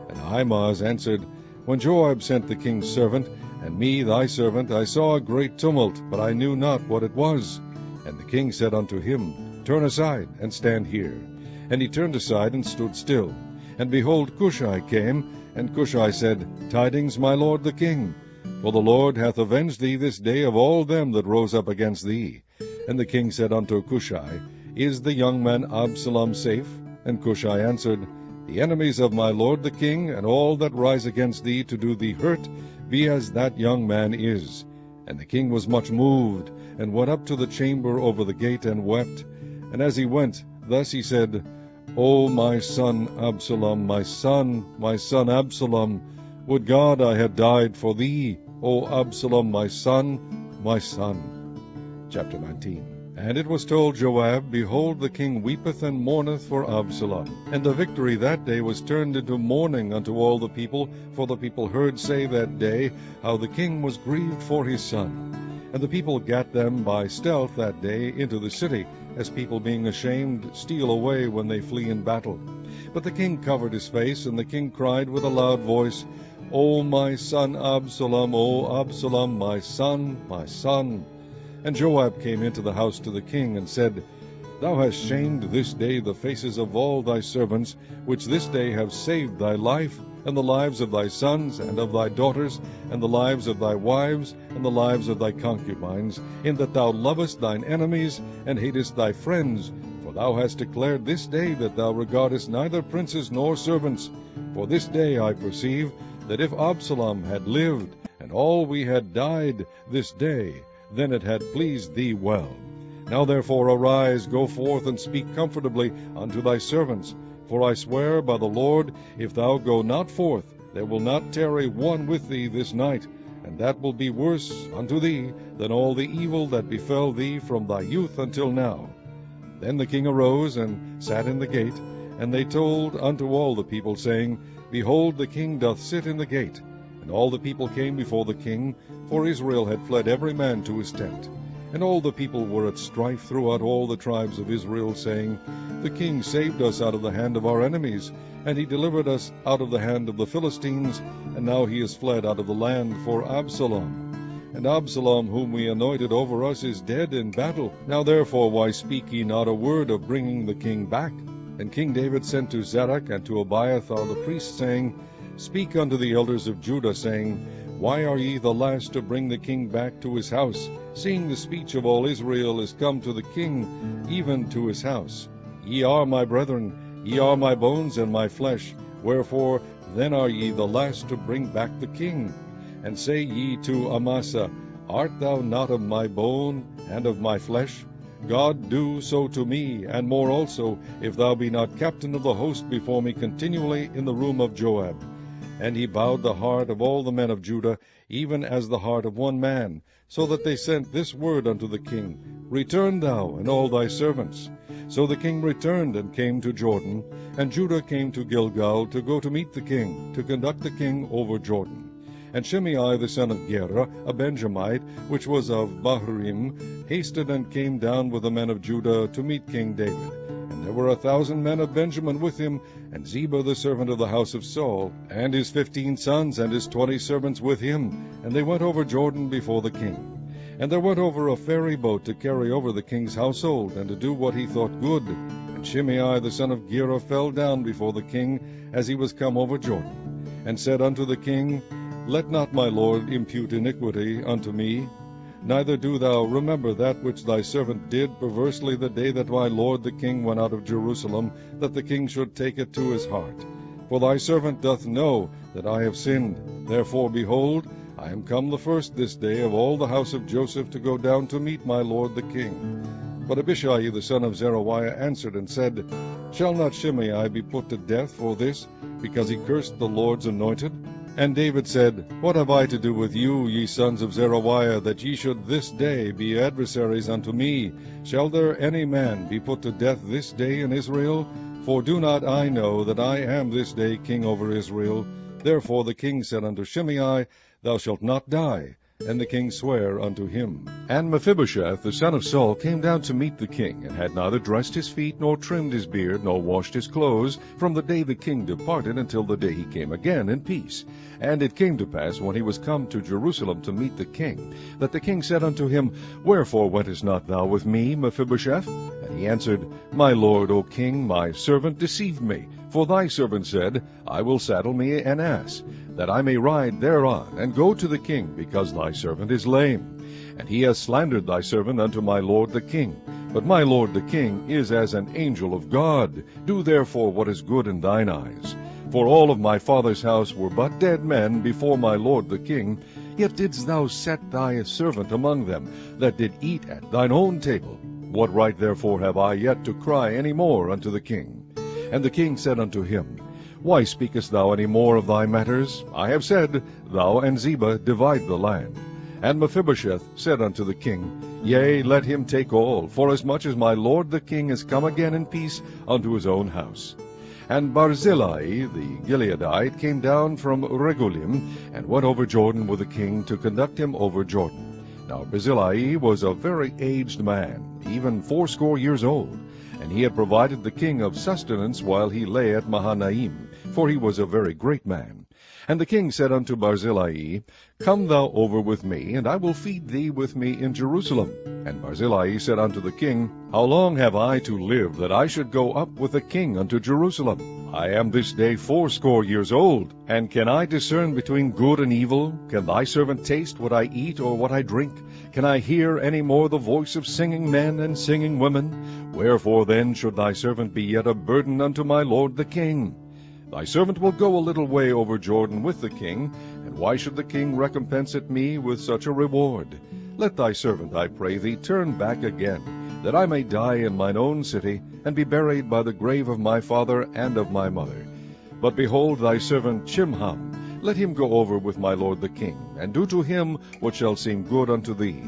And Ahimaaz answered, When Joab sent the king's servant, and me thy servant, I saw a great tumult, but I knew not what it was. And the king said unto him, Turn aside, and stand here. And he turned aside, and stood still. And behold, Cushai came, and Cushai said, Tidings, my lord the king. For the Lord hath avenged thee this day of all them that rose up against thee. And the king said unto Cushai, Is the young man Absalom safe? And Cushai answered, The enemies of my lord the king, and all that rise against thee to do thee hurt, be as that young man is. And the king was much moved, and went up to the chamber over the gate, and wept. And as he went, thus he said, O my son Absalom, my son Absalom, would God I had died for thee, O Absalom, my son, my son. Chapter 19. And it was told Joab, Behold, the king weepeth and mourneth for Absalom. And the victory that day was turned into mourning unto all the people, for the people heard say that day how the king was grieved for his son. And the people gat them by stealth that day into the city, as people being ashamed steal away when they flee in battle. But the king covered his face, and the king cried with a loud voice, O my son Absalom, O Absalom, my son, my son. And Joab came into the house to the king, and said, Thou hast shamed this day the faces of all thy servants, which this day have saved thy life, and the lives of thy sons, and of thy daughters, and the lives of thy wives, and the lives of thy concubines, in that thou lovest thine enemies, and hatest thy friends. For thou hast declared this day that thou regardest neither princes nor servants. For this day I perceive that if Absalom had lived, and all we had died this day, then it had pleased thee well. Now therefore arise, go forth, and speak comfortably unto thy servants. For I swear by the Lord, if thou go not forth, there will not tarry one with thee this night, and that will be worse unto thee than all the evil that befell thee from thy youth until now. Then the king arose, and sat in the gate, and they told unto all the people, saying, Behold, the king doth sit in the gate. And all the people came before the king, for Israel had fled every man to his tent. And all the people were at strife throughout all the tribes of Israel, saying, The king saved us out of the hand of our enemies, and he delivered us out of the hand of the Philistines, and now he is fled out of the land for Absalom. And Absalom, whom we anointed over us, is dead in battle. Now therefore why speak ye not a word of bringing the king back? And King David sent to Zadok and to Abiathar the priest, saying, Speak unto the elders of Judah, saying, Why are ye the last to bring the king back to his house, seeing the speech of all Israel is come to the king, even to his house? Ye are my brethren, ye are my bones and my flesh, wherefore then are ye the last to bring back the king? And say ye to Amasa, Art thou not of my bone and of my flesh? God do so to me, and more also, if thou be not captain of the host before me continually in the room of Joab. And he bowed the heart of all the men of Judah, even as the heart of one man, so that they sent this word unto the king, Return thou and all thy servants. So the king returned and came to Jordan, and Judah came to Gilgal to go to meet the king, to conduct the king over Jordan. And Shimei the son of Gera, a Benjamite, which was of Bahurim, hasted and came down with the men of Judah to meet King David. And there were 1,000 men of Benjamin with him, and Ziba the servant of the house of Saul, and his 15 sons, and his 20 servants with him. And they went over Jordan before the king. And there went over a ferry boat to carry over the king's household, and to do what he thought good. And Shimei the son of Gera fell down before the king, as he was come over Jordan, and said unto the king, Let not my lord impute iniquity unto me. Neither do thou remember that which thy servant did perversely the day that my lord the king went out of Jerusalem, that the king should take it to his heart. For thy servant doth know that I have sinned. Therefore, behold, I am come the first this day of all the house of Joseph to go down to meet my lord the king. But Abishai the son of Zeruiah answered and said, Shall not Shimei be put to death for this, because he cursed the Lord's anointed? And David said, What have I to do with you, ye sons of Zeruiah, that ye should this day be adversaries unto me? Shall there any man be put to death this day in Israel? For do not I know that I am this day king over Israel? Therefore the king said unto Shimei, Thou shalt not die. And the king sware unto him. And Mephibosheth the son of Saul came down to meet the king, and had neither dressed his feet, nor trimmed his beard, nor washed his clothes, from the day the king departed until the day he came again in peace. And it came to pass, when he was come to Jerusalem to meet the king, that the king said unto him, Wherefore wentest not thou with me, Mephibosheth? And he answered, My lord, O king, my servant deceived me. For thy servant said, I will saddle me an ass, that I may ride thereon, and go to the king, because thy servant is lame. And he has slandered thy servant unto my lord the king. But my lord the king is as an angel of God. Do therefore what is good in thine eyes. For all of my father's house were but dead men before my lord the king, yet didst thou set thy servant among them, that did eat at thine own table. What right therefore have I yet to cry any more unto the king? And the king said unto him, Why speakest thou any more of thy matters? I have said, Thou and Ziba divide the land. And Mephibosheth said unto the king, Yea, let him take all, forasmuch as my lord the king is come again in peace unto his own house. And Barzillai the Gileadite came down from Regulim, and went over Jordan with the king to conduct him over Jordan. Now Barzillai was a very aged man, even 80 years old. And he had provided the king of sustenance while he lay at Mahanaim, for he was a very great man. And the king said unto Barzillai, Come thou over with me, and I will feed thee with me in Jerusalem. And Barzillai said unto the king, How long have I to live, that I should go up with the king unto Jerusalem? I am this day 80 years old, and can I discern between good and evil? Can thy servant taste what I eat or what I drink? Can I hear any more the voice of singing men and singing women? Wherefore then should thy servant be yet a burden unto my lord the king? Thy servant will go a little way over Jordan with the king, and why should the king recompense it me with such a reward? Let thy servant, I pray thee, turn back again, that I may die in mine own city, and be buried by the grave of my father and of my mother. But behold thy servant Chimham, let him go over with my lord the king, and do to him what shall seem good unto thee.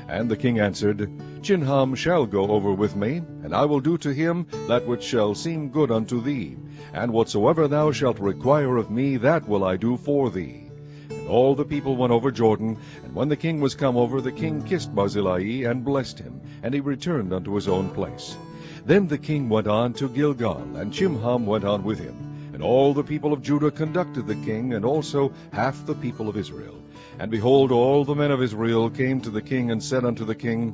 And the king answered, Chimham shall go over with me, and I will do to him that which shall seem good unto thee. And whatsoever thou shalt require of me, that will I do for thee. And all the people went over Jordan, and when the king was come over, the king kissed Barzillai, and blessed him, and he returned unto his own place. Then the king went on to Gilgal, and Chimham went on with him. And all the people of Judah conducted the king, and also half the people of Israel. And behold, all the men of Israel came to the king, and said unto the king,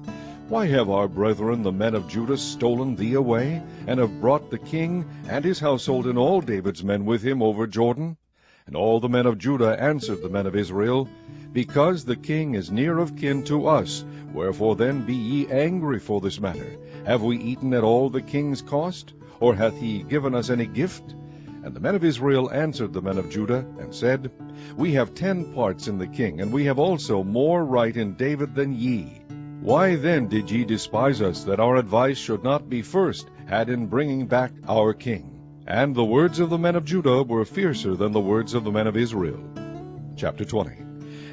Why have our brethren the men of Judah stolen thee away, and have brought the king and his household and all David's men with him over Jordan? And all the men of Judah answered the men of Israel, Because the king is near of kin to us, wherefore then be ye angry for this matter? Have we eaten at all the king's cost? Or hath he given us any gift? And the men of Israel answered the men of Judah, and said, We have 10 parts in the king, and we have also more right in David than ye. Why then did ye despise us, that our advice should not be first had in bringing back our king? And the words of the men of Judah were fiercer than the words of the men of Israel. Chapter 20.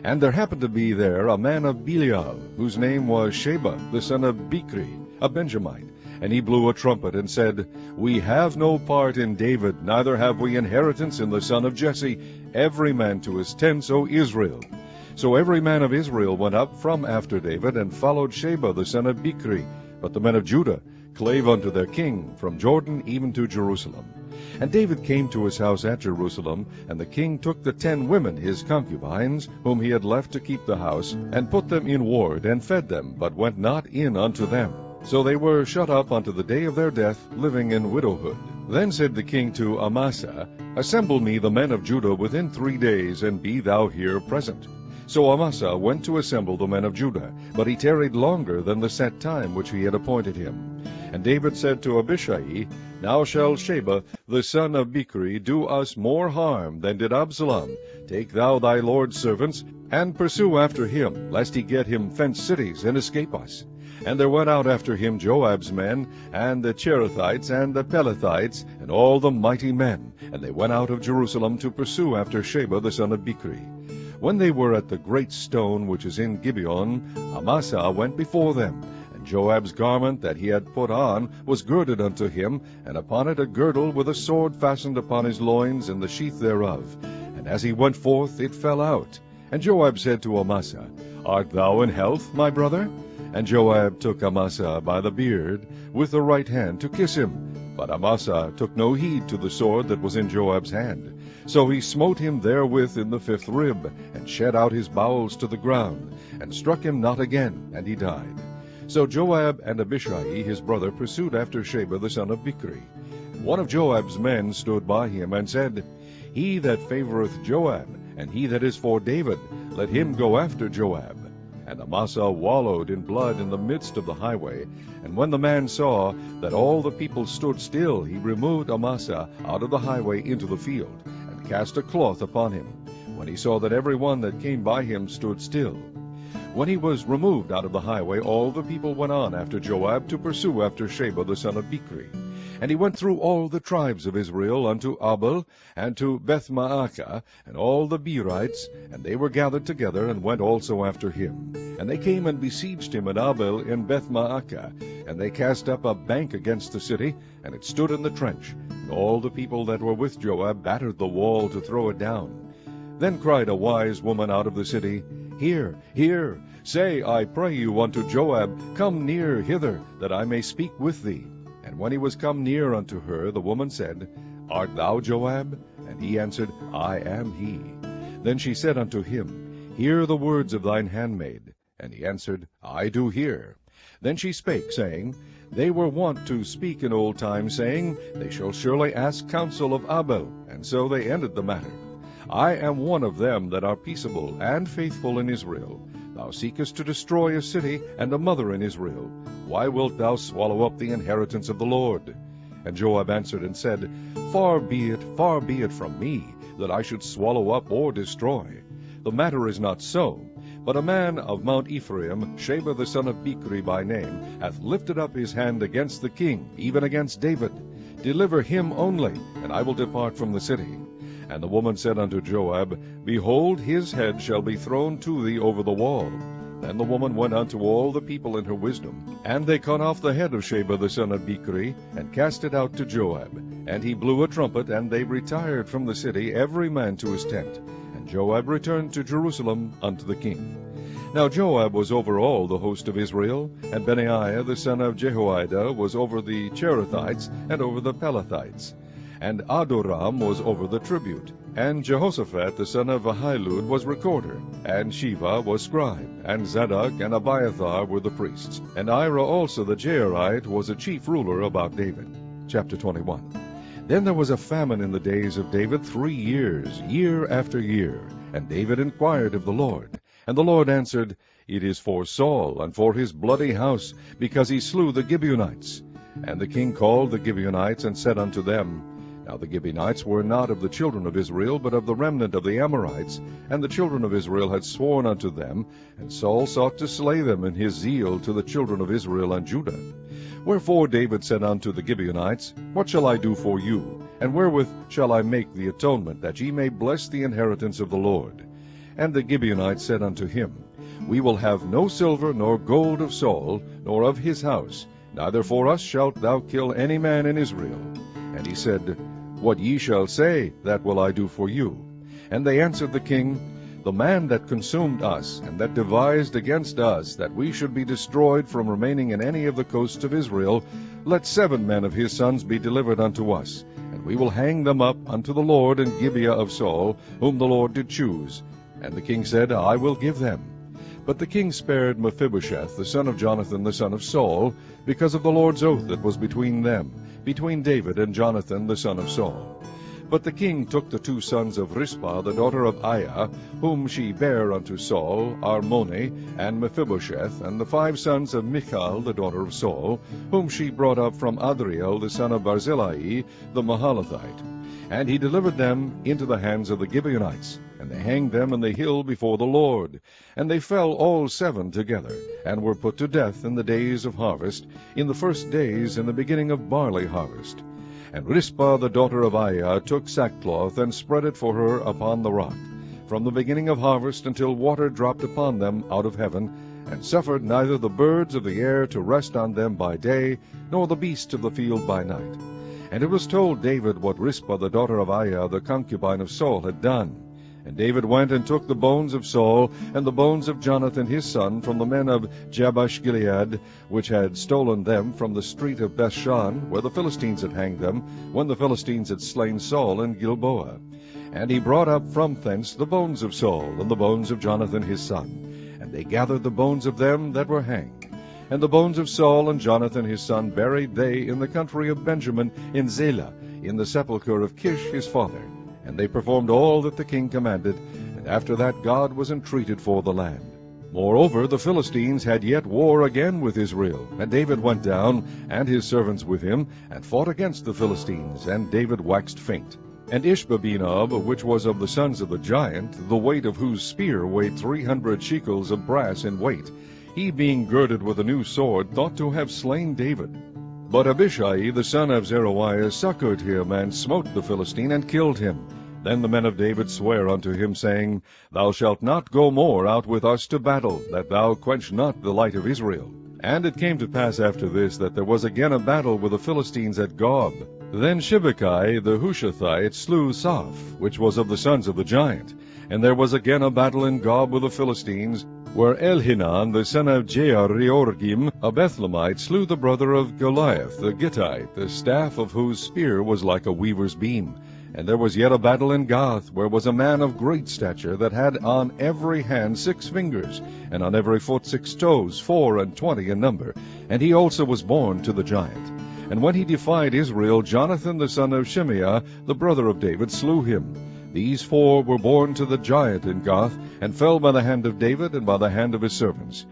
And there happened to be there a man of Belial, whose name was Sheba, the son of Bichri, a Benjamite. And he blew a trumpet, and said, We have no part in David, neither have we inheritance in the son of Jesse, every man to his tents, O Israel. So every man of Israel went up from after David, and followed Sheba the son of Bichri. But the men of Judah clave unto their king from Jordan even to Jerusalem. And David came to his house at Jerusalem, and the king took the 10 women his concubines, whom he had left to keep the house, and put them in ward, and fed them, but went not in unto them. So they were shut up unto the day of their death, living in widowhood. Then said the king to Amasa, Assemble me the men of Judah within 3 days, and be thou here present. So Amasa went to assemble the men of Judah, but he tarried longer than the set time which he had appointed him. And David said to Abishai, Now shall Sheba the son of Bichri do us more harm than did Absalom. Take thou thy lord's servants, and pursue after him, lest he get him fenced cities, and escape us. And there went out after him Joab's men, and the Cherethites, and the Pelethites, and all the mighty men. And they went out of Jerusalem to pursue after Sheba the son of Bichri. When they were at the great stone which is in Gibeon, Amasa went before them. And Joab's garment that he had put on was girded unto him, and upon it a girdle with a sword fastened upon his loins, and the sheath thereof. And as he went forth, it fell out. And Joab said to Amasa, Art thou in health, my brother? And Joab took Amasa by the beard with the right hand to kiss him. But Amasa took no heed to the sword that was in Joab's hand. So he smote him therewith in the 5th rib, and shed out his bowels to the ground, and struck him not again, and he died. So Joab and Abishai his brother pursued after Sheba the son of Bichri. One of Joab's men stood by him, and said, He that favoureth Joab, and he that is for David, let him go after Joab. And Amasa wallowed in blood in the midst of the highway. And when the man saw that all the people stood still, he removed Amasa out of the highway into the field, and cast a cloth upon him, when he saw that every one that came by him stood still. When he was removed out of the highway, all the people went on after Joab to pursue after Sheba the son of Bichri. And he went through all the tribes of Israel unto Abel, and to Bethmaachah, and all the Berites, and they were gathered together, and went also after him. And they came and besieged him at Abel in Bethmaachah, and they cast up a bank against the city, and it stood in the trench. And all the people that were with Joab battered the wall to throw it down. Then cried a wise woman out of the city, Hear, hear, say, I pray you, unto Joab, Come near hither, that I may speak with thee. And when he was come near unto her, the woman said, Art thou Joab? And he answered, I am he. Then she said unto him, Hear the words of thine handmaid. And he answered, I do hear. Then she spake, saying, They were wont to speak in old times, saying, They shall surely ask counsel of Abel. And so they ended the matter. I am one of them that are peaceable and faithful in Israel. Thou seekest to destroy a city and a mother in Israel. Why wilt thou swallow up the inheritance of the Lord? And Joab answered and said, far be it from me, that I should swallow up or destroy. The matter is not so. But a man of Mount Ephraim, Sheba the son of Bichri by name, hath lifted up his hand against the king, even against David. Deliver him only, and I will depart from the city. And the woman said unto Joab, Behold, his head shall be thrown to thee over the wall. Then the woman went unto all the people in her wisdom, and they cut off the head of Sheba the son of Bichri, and cast it out to Joab. And he blew a trumpet, and they retired from the city, every man to his tent. And Joab returned to Jerusalem unto the king. Now Joab was over all the host of Israel, and Benaiah the son of Jehoiada was over the Cherethites, and over the Pelethites. And Adoram was over the tribute, and Jehoshaphat the son of Ahilud was recorder, and Sheva was scribe, and Zadok and Abiathar were the priests, and Ira also the Jairite was a chief ruler about David. Chapter 21. Then there was a famine in the days of David 3 years, year after year. And David inquired of the Lord. And the Lord answered, It is for Saul, and for his bloody house, because he slew the Gibeonites. And the king called the Gibeonites, and said unto them, Now the Gibeonites were not of the children of Israel, but of the remnant of the Amorites, and the children of Israel had sworn unto them, and Saul sought to slay them in his zeal to the children of Israel and Judah. Wherefore David said unto the Gibeonites, What shall I do for you? And wherewith shall I make the atonement, that ye may bless the inheritance of the Lord? And the Gibeonites said unto him, We will have no silver nor gold of Saul, nor of his house, neither for us shalt thou kill any man in Israel. And he said, What ye shall say, that will I do for you. And they answered the king, The man that consumed us, and that devised against us, that we should be destroyed from remaining in any of the coasts of Israel, let 7 men of his sons be delivered unto us, and we will hang them up unto the Lord in Gibeah of Saul, whom the Lord did choose. And the king said, I will give them. But the king spared Mephibosheth, the son of Jonathan, the son of Saul, because of the Lord's oath that was between them, between David and Jonathan, the son of Saul. But the king took the 2 sons of Rizpah, the daughter of Aiah, whom she bare unto Saul, Armoni, and Mephibosheth, and the 5 sons of Michal, the daughter of Saul, whom she brought up from Adriel, the son of Barzillai, the Mahalathite. And he delivered them into the hands of the Gibeonites, and they hanged them in the hill before the Lord. And they fell all 7 together, and were put to death in the days of harvest, in the first days in the beginning of barley harvest. And Rizpah the daughter of Aiah took sackcloth, and spread it for her upon the rock, from the beginning of harvest until water dropped upon them out of heaven, and suffered neither the birds of the air to rest on them by day, nor the beasts of the field by night. And it was told David what Rizpah the daughter of Aiah, the concubine of Saul, had done. And David went and took the bones of Saul, and the bones of Jonathan his son, from the men of Jabesh-Gilead, which had stolen them from the street of Bethshan, where the Philistines had hanged them, when the Philistines had slain Saul in Gilboa. And he brought up from thence the bones of Saul, and the bones of Jonathan his son. And they gathered the bones of them that were hanged. And the bones of Saul and Jonathan his son buried they in the country of Benjamin, in Zelah, in the sepulchre of Kish his father. And they performed all that the king commanded, and after that God was entreated for the land. Moreover, the Philistines had yet war again with Israel, and David went down, and his servants with him, and fought against the Philistines, and David waxed faint. And Ishbabenob, which was of the sons of the giant, the weight of whose spear weighed 300 shekels of brass in weight, he being girded with a new sword, thought to have slain David. But Abishai the son of Zeruiah succored him, and smote the Philistine, and killed him. Then the men of David sware unto him, saying, Thou shalt not go more out with us to battle, that thou quench not the light of Israel. And it came to pass after this, that there was again a battle with the Philistines at Gob. Then Shibbekai the Hushathite slew Saph, which was of the sons of the giant. And there was again a battle in Gob with the Philistines, where Elhanan the son of Jehoiargim, a Bethlehemite, slew the brother of Goliath the Gittite, the staff of whose spear was like a weaver's beam. And there was yet a battle in Gath, where was a man of great stature, that had on every hand 6 fingers, and on every foot 6 toes, 24 in number. And he also was born to the giant. And when he defied Israel, Jonathan the son of Shimeah, the brother of David, slew him. These 4 were born to the giant in Gath, and fell by the hand of David, and by the hand of his servants.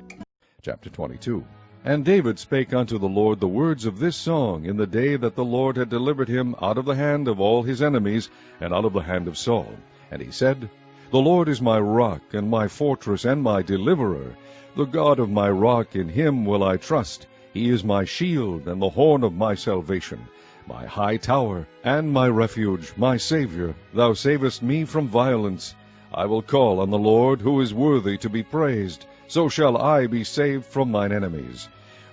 Chapter 22. And David spake unto the Lord the words of this song in the day that the Lord had delivered him out of the hand of all his enemies, and out of the hand of Saul. And he said, The Lord is my rock, and my fortress, and my deliverer. The God of my rock, in him will I trust. He is my shield, and the horn of my salvation, my high tower, and my refuge, my Savior. Thou savest me from violence. I will call on the Lord, who is worthy to be praised. So shall I be saved from mine enemies.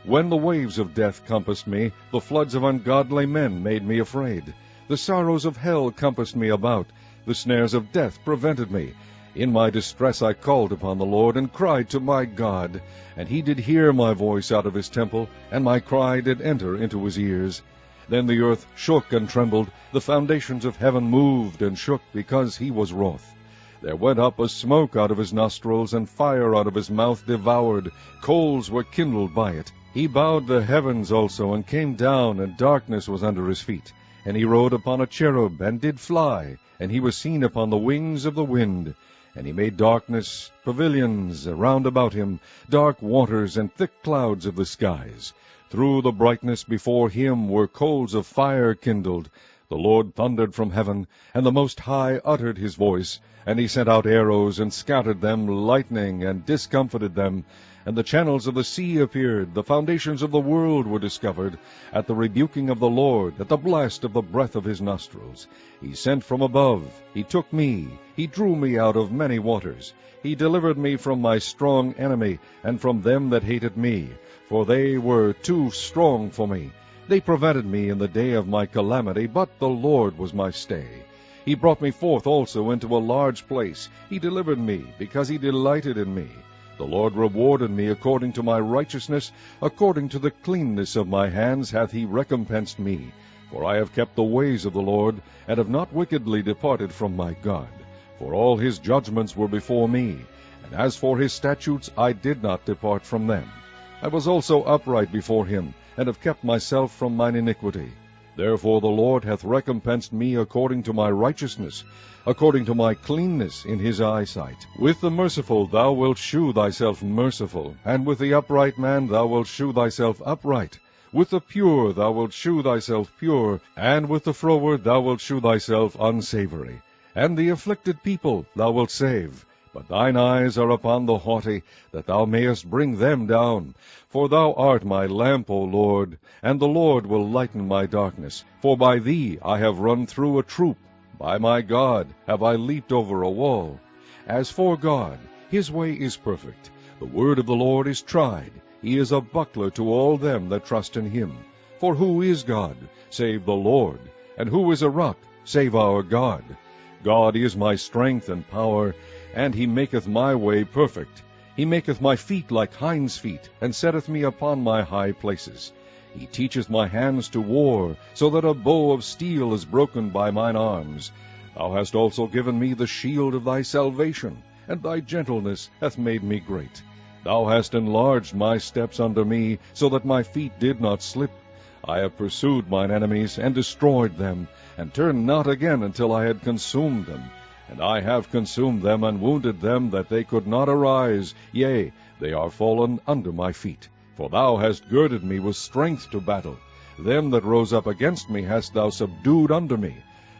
When the waves of death compassed me, the floods of ungodly men made me afraid. The sorrows of hell compassed me about. The snares of death prevented me. In my distress I called upon the Lord, and cried to my God. And he did hear my voice out of his temple, and my cry did enter into his ears. Then the earth shook and trembled, the foundations of heaven moved and shook, because he was wroth. There went up a smoke out of his nostrils, and fire out of his mouth devoured. Coals were kindled by it. He bowed the heavens also, and came down, and darkness was under his feet. And he rode upon a cherub, and did fly, and he was seen upon the wings of the wind. And he made darkness pavilions round about him, dark waters, and thick clouds of the skies. Through the brightness before him were coals of fire kindled. The Lord thundered from heaven, and the Most High uttered his voice. And he sent out arrows, and scattered them, lightning, and discomfited them. And the channels of the sea appeared, the foundations of the world were discovered, at the rebuking of the Lord, at the blast of the breath of his nostrils. He sent from above, he took me, he drew me out of many waters. He delivered me from my strong enemy, and from them that hated me, for they were too strong for me. They prevented me in the day of my calamity, but the Lord was my stay. He brought me forth also into a large place. He delivered me, because he delighted in me. The Lord rewarded me according to my righteousness, according to the cleanness of my hands hath he recompensed me. For I have kept the ways of the Lord, and have not wickedly departed from my God. For all his judgments were before me, and as for his statutes I did not depart from them. I was also upright before him, and have kept myself from mine iniquity. Therefore the Lord hath recompensed me according to my righteousness, according to my cleanness in his eyesight. With the merciful thou wilt shew thyself merciful, and with the upright man thou wilt shew thyself upright. With the pure thou wilt shew thyself pure, and with the froward thou wilt shew thyself unsavory. And the afflicted people thou wilt save. But thine eyes are upon the haughty, that thou mayest bring them down. For thou art my lamp, O Lord, and the Lord will lighten my darkness. For by thee I have run through a troop. By my God have I leaped over a wall. As for God, his way is perfect. The word of the Lord is tried. He is a buckler to all them that trust in him. For who is God, save the Lord? And who is a rock, save our God? God is my strength and power, and he maketh my way perfect. He maketh my feet like hinds' feet, and setteth me upon my high places. He teacheth my hands to war, so that a bow of steel is broken by mine arms. Thou hast also given me the shield of thy salvation, and thy gentleness hath made me great. Thou hast enlarged my steps under me, so that my feet did not slip. I have pursued mine enemies, and destroyed them, and turned not again until I had consumed them. And I have consumed them, and wounded them, that they could not arise. Yea, they are fallen under my feet. For thou hast girded me with strength to battle. Them that rose up against me hast thou subdued under me.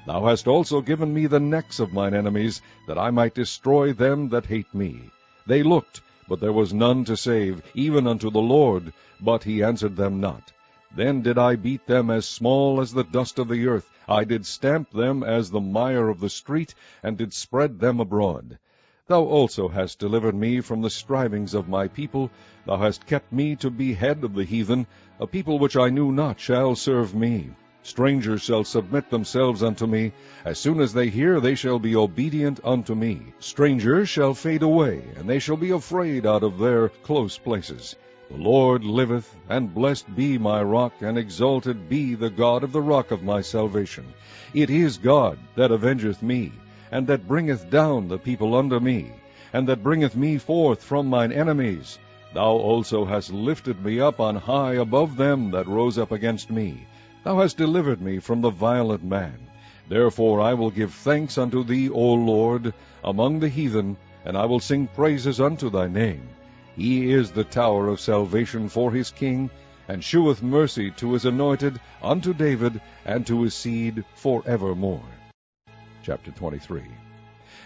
Thou hast also given me the necks of mine enemies, that I might destroy them that hate me. They looked, but there was none to save, even unto the Lord, but he answered them not. Then did I beat them as small as the dust of the earth. I did stamp them as the mire of the street, and did spread them abroad. Thou also hast delivered me from the strivings of my people. Thou hast kept me to be head of the heathen. A people which I knew not shall serve me. Strangers shall submit themselves unto me. As soon as they hear, they shall be obedient unto me. Strangers shall fade away, and they shall be afraid out of their close places. The Lord liveth, and blessed be my rock, and exalted be the God of the rock of my salvation. It is God that avengeth me, and that bringeth down the people under me, and that bringeth me forth from mine enemies. Thou also hast lifted me up on high above them that rose up against me. Thou hast delivered me from the violent man. Therefore I will give thanks unto thee, O Lord, among the heathen, and I will sing praises unto thy name. He is the tower of salvation for his king, and sheweth mercy to his anointed, unto David, and to his seed forevermore. Chapter 23.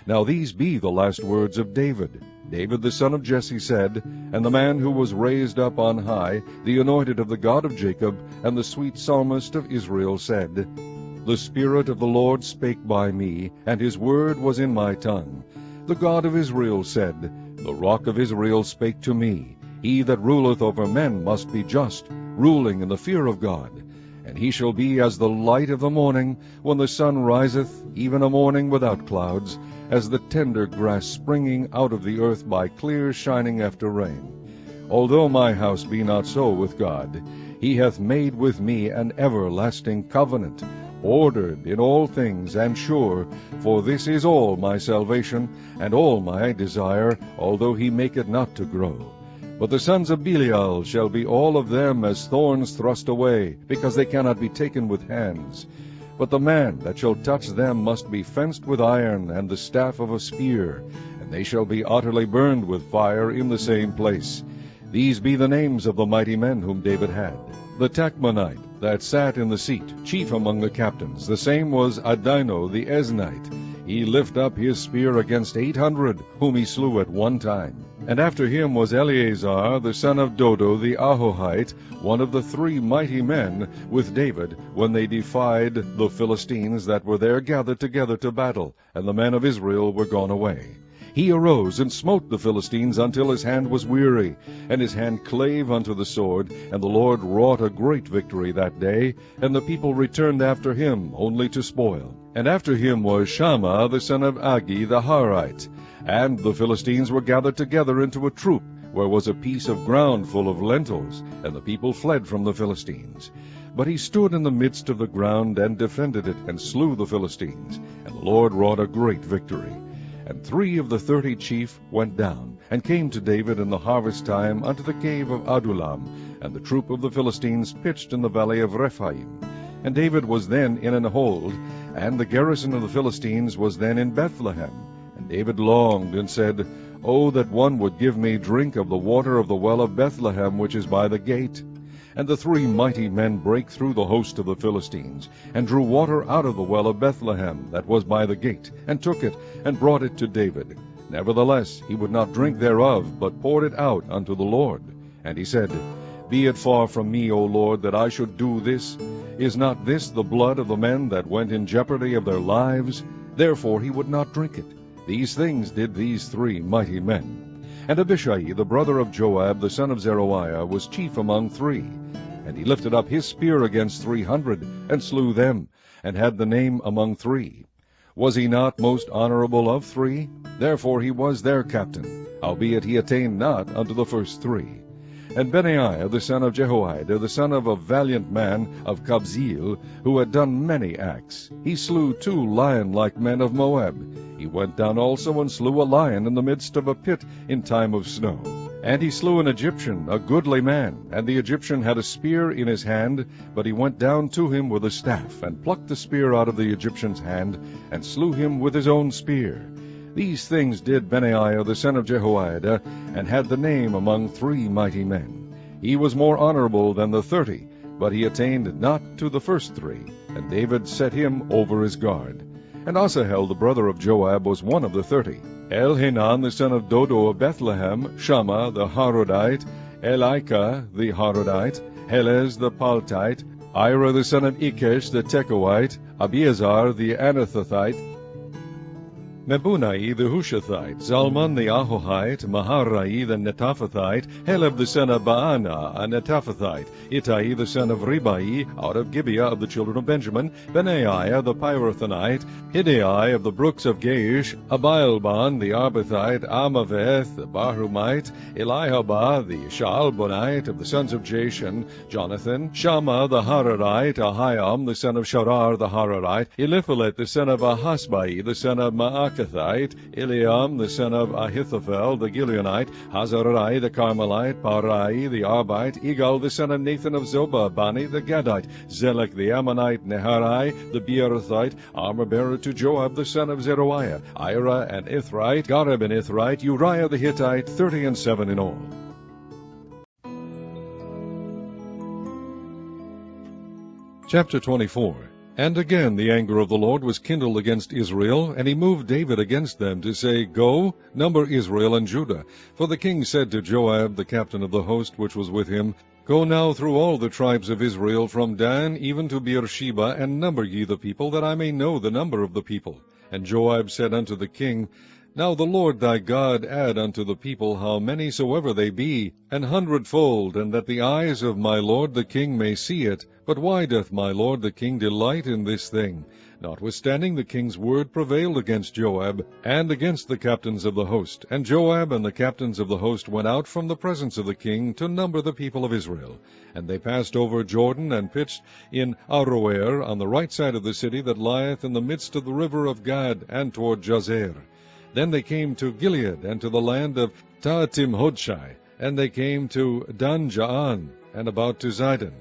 Now these be the last words of David. David the son of Jesse said, and the man who was raised up on high, the anointed of the God of Jacob, and the sweet psalmist of Israel said, The Spirit of the Lord spake by me, and his word was in my tongue. The God of Israel said, The rock of Israel spake to me. He that ruleth over men must be just, ruling in the fear of God. And he shall be as the light of the morning, when the sun riseth, even a morning without clouds, as the tender grass springing out of the earth by clear shining after rain. Although my house be not so with God, he hath made with me an everlasting covenant, ordered in all things and sure, for this is all my salvation, and all my desire, although he make it not to grow. But the sons of Belial shall be all of them as thorns thrust away, because they cannot be taken with hands. But the man that shall touch them must be fenced with iron and the staff of a spear, and they shall be utterly burned with fire in the same place. These be the names of the mighty men whom David had. The Tachmonite that sat in the seat, chief among the captains, the same was Adino the Eznite. He lift up his spear against 800, whom he slew at one time. And after him was Eleazar the son of Dodo the Ahohite, one of the 3 mighty men with David, when they defied the Philistines that were there gathered together to battle, and the men of Israel were gone away. He arose and smote the Philistines until his hand was weary, and his hand clave unto the sword, and the Lord wrought a great victory that day, and the people returned after him only to spoil. And after him was Shammah the son of Agi the Harite. And the Philistines were gathered together into a troop, where was a piece of ground full of lentils, and the people fled from the Philistines. But he stood in the midst of the ground, and defended it, and slew the Philistines, and the Lord wrought a great victory. And 3 of the 30 chief went down, and came to David in the harvest time unto the cave of Adullam, and the troop of the Philistines pitched in the valley of Rephaim. And David was then in an hold, and the garrison of the Philistines was then in Bethlehem. And David longed, and said, Oh, that one would give me drink of the water of the well of Bethlehem, which is by the gate. And the 3 mighty men brake through the host of the Philistines, and drew water out of the well of Bethlehem, that was by the gate, and took it, and brought it to David. Nevertheless he would not drink thereof, but poured it out unto the Lord. And he said, Be it far from me, O Lord, that I should do this. Is not this the blood of the men that went in jeopardy of their lives? Therefore he would not drink it. These things did these 3 mighty men. And Abishai, the brother of Joab, the son of Zeruiah, was chief among 3. And he lifted up his spear against 300, and slew them, and had the name among 3. Was he not most honorable of 3? Therefore he was their captain, howbeit he attained not unto the first 3. And Benaiah the son of Jehoiada, the son of a valiant man of Kabzeel, who had done many acts, he slew 2 lion-like men of Moab. He went down also and slew a lion in the midst of a pit in time of snow. And he slew an Egyptian, a goodly man, and the Egyptian had a spear in his hand, but he went down to him with a staff, and plucked the spear out of the Egyptian's hand, and slew him with his own spear. These things did Benaiah the son of Jehoiada, and had the name among 3 mighty men. He was more honorable than the 30, but he attained not to the first 3, and David set him over his guard. And Asahel the brother of Joab was one of the 30. Elhanan the son of Dodo of Bethlehem, Shammah the Harodite, Elika the Harodite, Helez the Paltite, Ira the son of Ikesh the Tekoite, Abiezar the Anathothite, Mebunai the Hushathite, Zalman the Ahohite, Maharai the Netophathite, Heleb the son of Baana, a Netophathite, Ittai the son of Ribai, out of Gibeah of the children of Benjamin, Benaiah the Pirathonite, Hidai of the brooks of Gaish, Abialban the Arbathite, Amaveth the Barhumite, Elihabah the Shaalbonite of the sons of Jashan, Jonathan, Shammah the Hararite, Ahiam the son of Sharar the Hararite, Eliphalet the son of Ahasbai, the son of Maakathite, Eliam the son of Ahithophel the Gileonite, Hazarai the Carmelite, Parai the Arbite, Igal the son of Nathan of Zobah, Bani the Gadite, Zelek the Ammonite, Neharai the Beerothite, armor-bearer to Joab the son of Zeruiah, Ira and Ithrite, Gareb and Ithrite, Uriah the Hittite, 37 in all. Chapter 24. And again the anger of the Lord was kindled against Israel, and he moved David against them, to say, Go, number Israel and Judah. For the king said to Joab, the captain of the host which was with him, Go now through all the tribes of Israel, from Dan even to Beersheba, and number ye the people, that I may know the number of the people. And Joab said unto the king, Now the Lord thy God add unto the people how many soever they be, 100-fold, and that the eyes of my lord the king may see it. But why doth my lord the king delight in this thing? Notwithstanding the king's word prevailed against Joab, and against the captains of the host. And Joab and the captains of the host went out from the presence of the king to number the people of Israel. And they passed over Jordan, and pitched in Aroer, on the right side of the city that lieth in the midst of the river of Gad, and toward Jazer. Then they came to Gilead, and to the land of Tahtim-Hodshai, and they came to Dan-Jaan, and about to Zidon,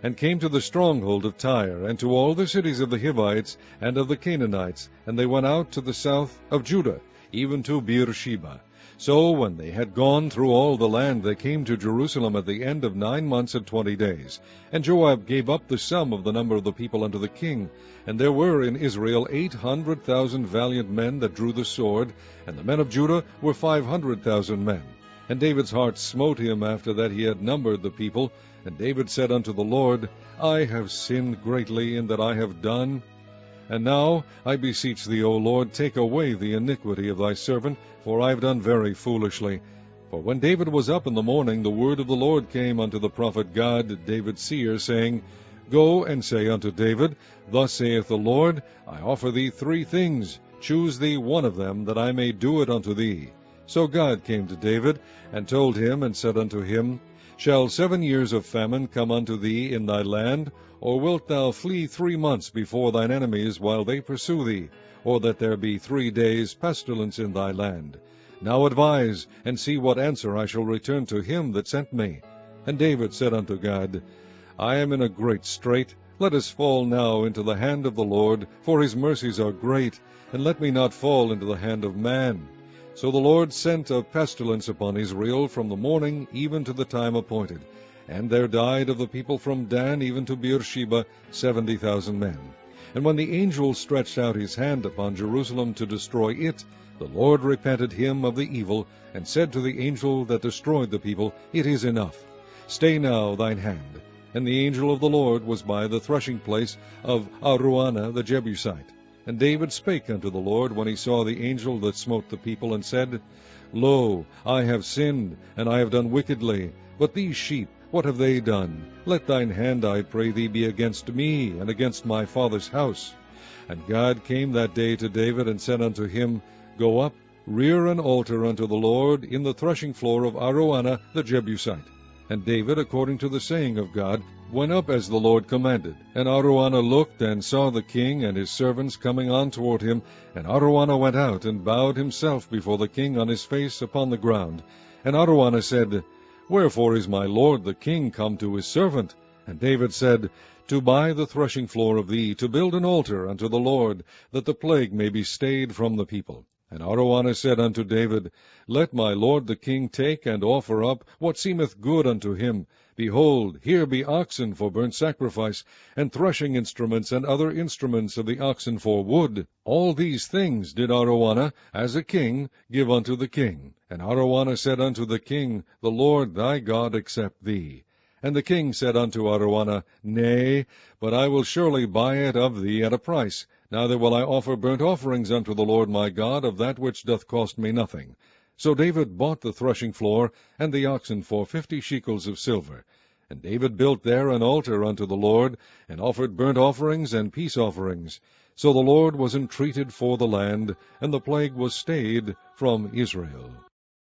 and came to the stronghold of Tyre, and to all the cities of the Hivites and of the Canaanites, and they went out to the south of Judah, even to Beersheba. So when they had gone through all the land, they came to Jerusalem at the end of 9 months and 20 days. And Joab gave up the sum of the number of the people unto the king. And there were in Israel 800,000 valiant men that drew the sword, and the men of Judah were 500,000 men. And David's heart smote him after that he had numbered the people. And David said unto the Lord, I have sinned greatly in that I have done. And now, I beseech thee, O Lord, take away the iniquity of thy servant, for I have done very foolishly. For when David was up in the morning, the word of the Lord came unto the prophet Gad, David's seer, saying, Go and say unto David, Thus saith the Lord, I offer thee 3 things. Choose thee one of them, that I may do it unto thee. So God came to David, and told him, and said unto him, Shall 7 years of famine come unto thee in thy land? Or wilt thou flee 3 months before thine enemies, while they pursue thee? Or that there be 3 days pestilence in thy land? Now advise, and see what answer I shall return to him that sent me. And David said unto God, I am in a great strait. Let us fall now into the hand of the Lord, for his mercies are great, and let me not fall into the hand of man. So the Lord sent a pestilence upon Israel from the morning even to the time appointed. And there died of the people from Dan even to Beersheba 70,000 men. And when the angel stretched out his hand upon Jerusalem to destroy it, the Lord repented him of the evil, and said to the angel that destroyed the people, It is enough. Stay now thine hand. And the angel of the Lord was by the threshing place of Araunah the Jebusite. And David spake unto the Lord when he saw the angel that smote the people, and said, Lo, I have sinned, and I have done wickedly. But these sheep, what have they done? Let thine hand, I pray thee, be against me, and against my father's house. And God came that day to David, and said unto him, Go up, rear an altar unto the Lord in the threshing floor of Araunah the Jebusite. And David, according to the saying of God, went up as the Lord commanded. And Araunah looked, and saw the king and his servants coming on toward him. And Araunah went out, and bowed himself before the king on his face upon the ground. And Araunah said, Wherefore is my lord the king come to his servant? And David said, To buy the threshing floor of thee, to build an altar unto the Lord, that the plague may be stayed from the people. And Araunah said unto David, Let my lord the king take and offer up what seemeth good unto him. Behold, here be oxen for burnt sacrifice, and threshing instruments, and other instruments of the oxen for wood. All these things did Araunah, as a king, give unto the king. And Araunah said unto the king, The Lord thy God accept thee. And the king said unto Araunah, Nay, but I will surely buy it of thee at a price. Neither will I offer burnt offerings unto the Lord my God of that which doth cost me nothing. So David bought the threshing floor and the oxen for 50 shekels of silver. And David built there an altar unto the Lord, and offered burnt offerings and peace offerings. So the Lord was entreated for the land, and the plague was stayed from Israel.